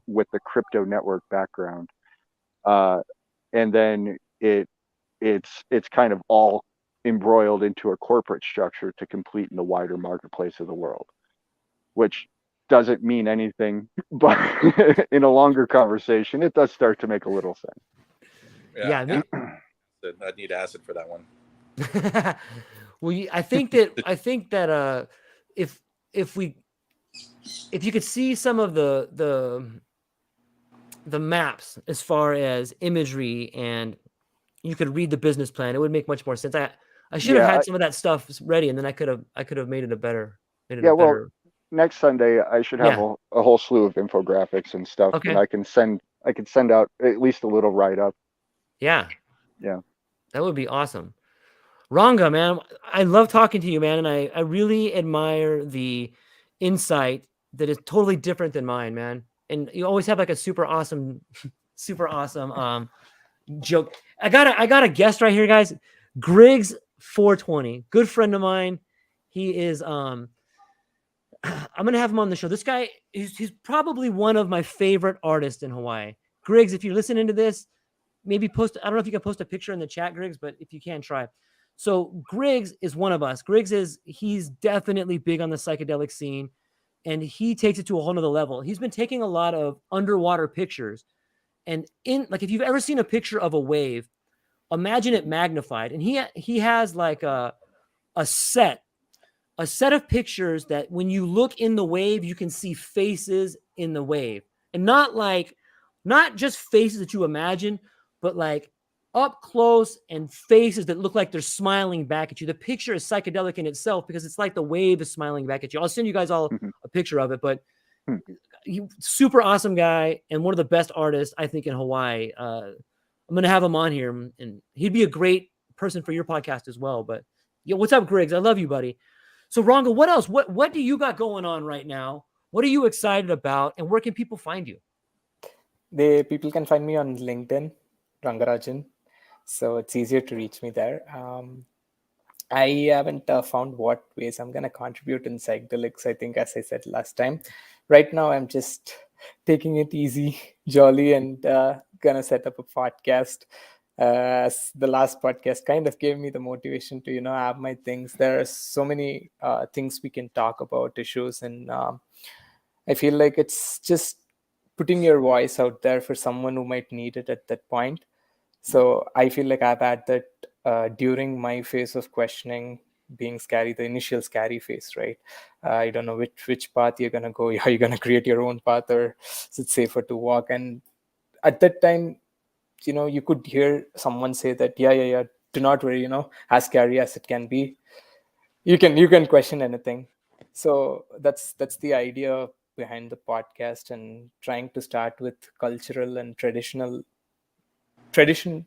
with the crypto network background. And then it's kind of all embroiled into a corporate structure to compete in the wider marketplace of the world, which doesn't mean anything, but in a longer conversation, it does start to make a little sense. Yeah. I'd need acid for that one. Well, I think that if you could see some of the maps as far as imagery, and you could read the business plan, it would make much more sense. I should have had some of that stuff ready, and then I could have made it a better. Well, next Sunday I should have a whole slew of infographics and stuff, and I can send out at least a little write up. Yeah, that would be awesome. Ranga, man, I love talking to you, man, and I really admire the insight that is totally different than mine, man. And you always have like a super awesome joke. I got a guest right here, guys. Griggs 420, good friend of mine. He is I'm gonna have him on the show. This guy, he's probably one of my favorite artists in Hawaii. Griggs, if you're listening to this, maybe post. I don't know if you can post a picture in the chat, Griggs, but if you can, try. So Griggs is one of us. He's definitely big on the psychedelic scene, and he takes it to a whole nother level. He's been taking a lot of underwater pictures, and if you've ever seen a picture of a wave, imagine it magnified. And he has like a set of pictures that when you look in the wave, you can see faces in the wave, and not just faces that you imagine, but like up close and faces that look like they're smiling back at you. The picture is psychedelic in itself because it's like the wave is smiling back at you. I'll send you guys all a picture of it, but super awesome guy and one of the best artists, I think, in Hawaii. I'm going to have him on here, and he'd be a great person for your podcast as well. But what's up, Griggs? I love you, buddy. So Ranga, what else? What do you got going on right now? What are you excited about, and where can people find you? People can find me on LinkedIn, Rangarajan. So it's easier to reach me there. I haven't found what ways I'm going to contribute in psychedelics. I think, as I said last time, right now I'm just taking it easy, jolly, and going to set up a podcast. As the last podcast kind of gave me the motivation to, have my things. There are so many things we can talk about, issues, and I feel like it's just putting your voice out there for someone who might need it at that point. So I feel like I've had that during my phase of questioning, being scary, the initial scary phase, right? I don't know which path you're going to go. Are you going to create your own path, or is it safer to walk? And at that time, you could hear someone say that, yeah, do not worry, as scary as it can be, you can question anything. So that's the idea behind the podcast, and trying to start with cultural and tradition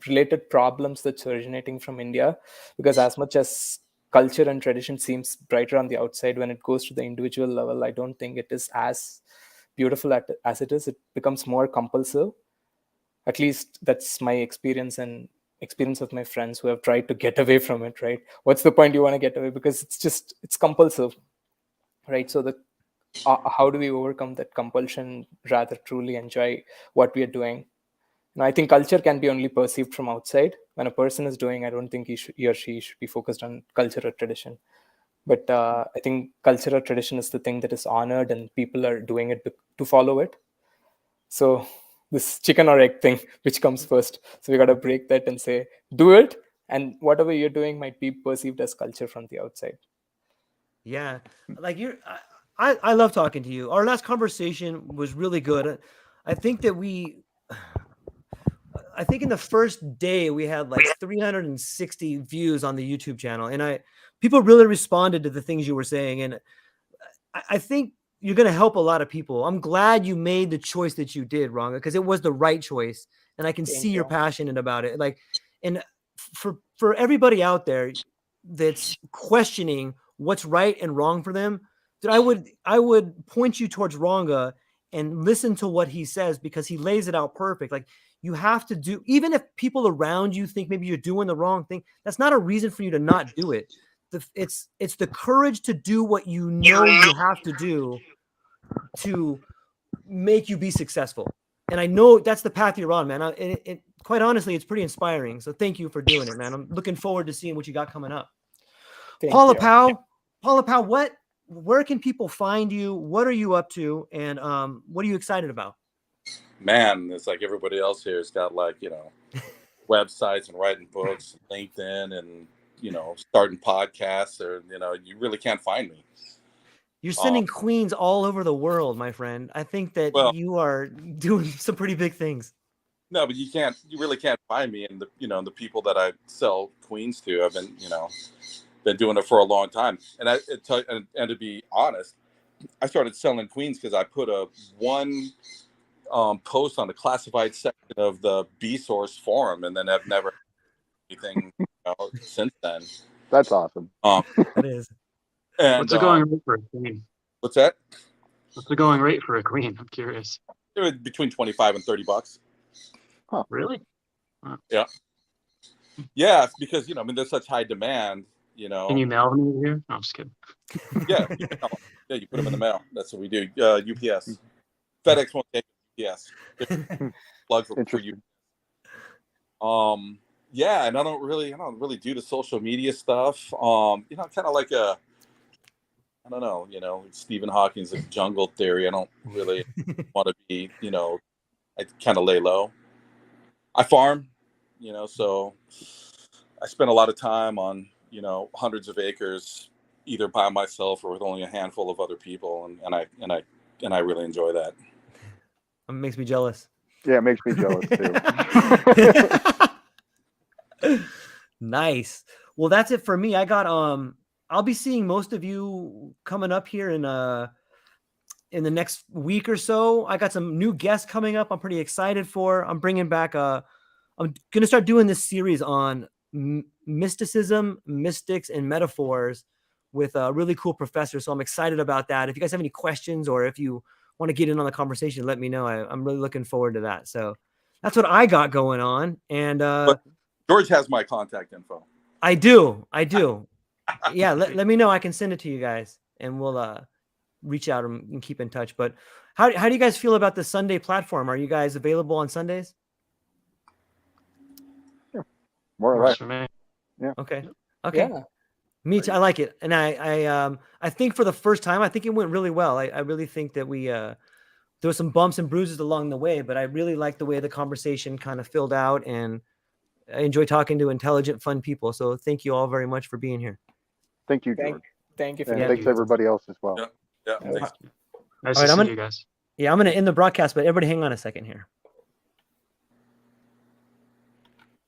related problems that's originating from India, because as much as culture and tradition seems brighter on the outside, when it goes to the individual level, I don't think it is as beautiful as it is. It becomes more compulsive. At least that's my experience and experience of my friends who have tried to get away from it, right? What's the point you want to get away? Because it's compulsive, right? So the how do we overcome that compulsion, rather truly enjoy what we are doing? And I think culture can be only perceived from outside. When a person is doing, I don't think he or she should be focused on culture or tradition. But I think culture or tradition is the thing that is honored, and people are doing it to follow it. So this chicken or egg thing, which comes first? So we got to break that and say, do it, and whatever you're doing might be perceived as culture from the outside. Yeah, like I love talking to you. Our last conversation was really good. I think that I think in the first day we had like 360 views on the YouTube channel, and people really responded to the things you were saying, and I think you're going to help a lot of people. I'm glad you made the choice that you did, Ranga, because it was the right choice, and I can see you're passionate about it. Like, and for everybody out there that's questioning what's right and wrong for them, dude, I would point you towards Ranga and listen to what he says, because he lays it out perfect. Like, you have to do, even if people around you think maybe you're doing the wrong thing, that's not a reason for you to not do it. It's the courage to do what you know you have to do to make you be successful. And I know that's the path you're on, man. Quite honestly, it's pretty inspiring. So thank you for doing it, man. I'm looking forward to seeing what you got coming up. Paula Apau, where can people find you? What are you up to? And what are you excited about? Man, it's like everybody else here has got, like, websites and writing books, LinkedIn, and starting podcasts, or you really can't find me. You're sending queens all over the world, my friend. I think that you are doing some pretty big things. No, but you really can't find me. And the people that I sell queens to, I've been doing it for a long time. And to be honest, I started selling queens because I put one post on the classified section of the B Source forum, and then I've never anything since then. That's awesome. It is. And what's the going rate for a queen? What's that? What's the going rate for a queen? I'm curious. Between $25 and $30. Huh. Really? Huh. Yeah. Yeah, because there's such high demand. Can you mail them over here? No, I'm just kidding. Yeah, you put them in the mail. That's what we do. UPS, FedEx won't take UPS. Plug for you. Yeah, and I don't really do the social media stuff. Kind of like I don't know, Stephen Hawking's jungle theory. I don't really want to be, I kind of lay low. I farm, so I spend a lot of time on, hundreds of acres, either by myself or with only a handful of other people, and I really enjoy that. It makes me jealous. Yeah, it makes me jealous too. Nice. Well, that's it for me. I got I'll be seeing most of you coming up here in the next week or so. I got some new guests coming up. I'm pretty excited for. I'm bringing back I'm gonna start doing this series on mysticism, mystics, and metaphors with a really cool professor. So I'm excited about that. If you guys have any questions, or if you want to get in on the conversation, let me know. I'm really looking forward to that. So that's what I got going on. And but George has my contact info. I do. Yeah, let me know. I can send it to you guys, and we'll reach out and keep in touch. But how do you guys feel about the Sunday platform? Are you guys available on Sundays? Yeah, more or less. Yeah. Okay. Yeah. Me too. I like it, and I think for the first time, I think it went really well. I really think that we there were some bumps and bruises along the way, but I really like the way the conversation kind of filled out, and I enjoy talking to intelligent, fun people. So thank you all very much for being here. Thank you, George. Thank you. And thanks everybody else as well. Yeah. Thanks. Nice to see you guys. Yeah, I'm going to end the broadcast, but everybody hang on a second here.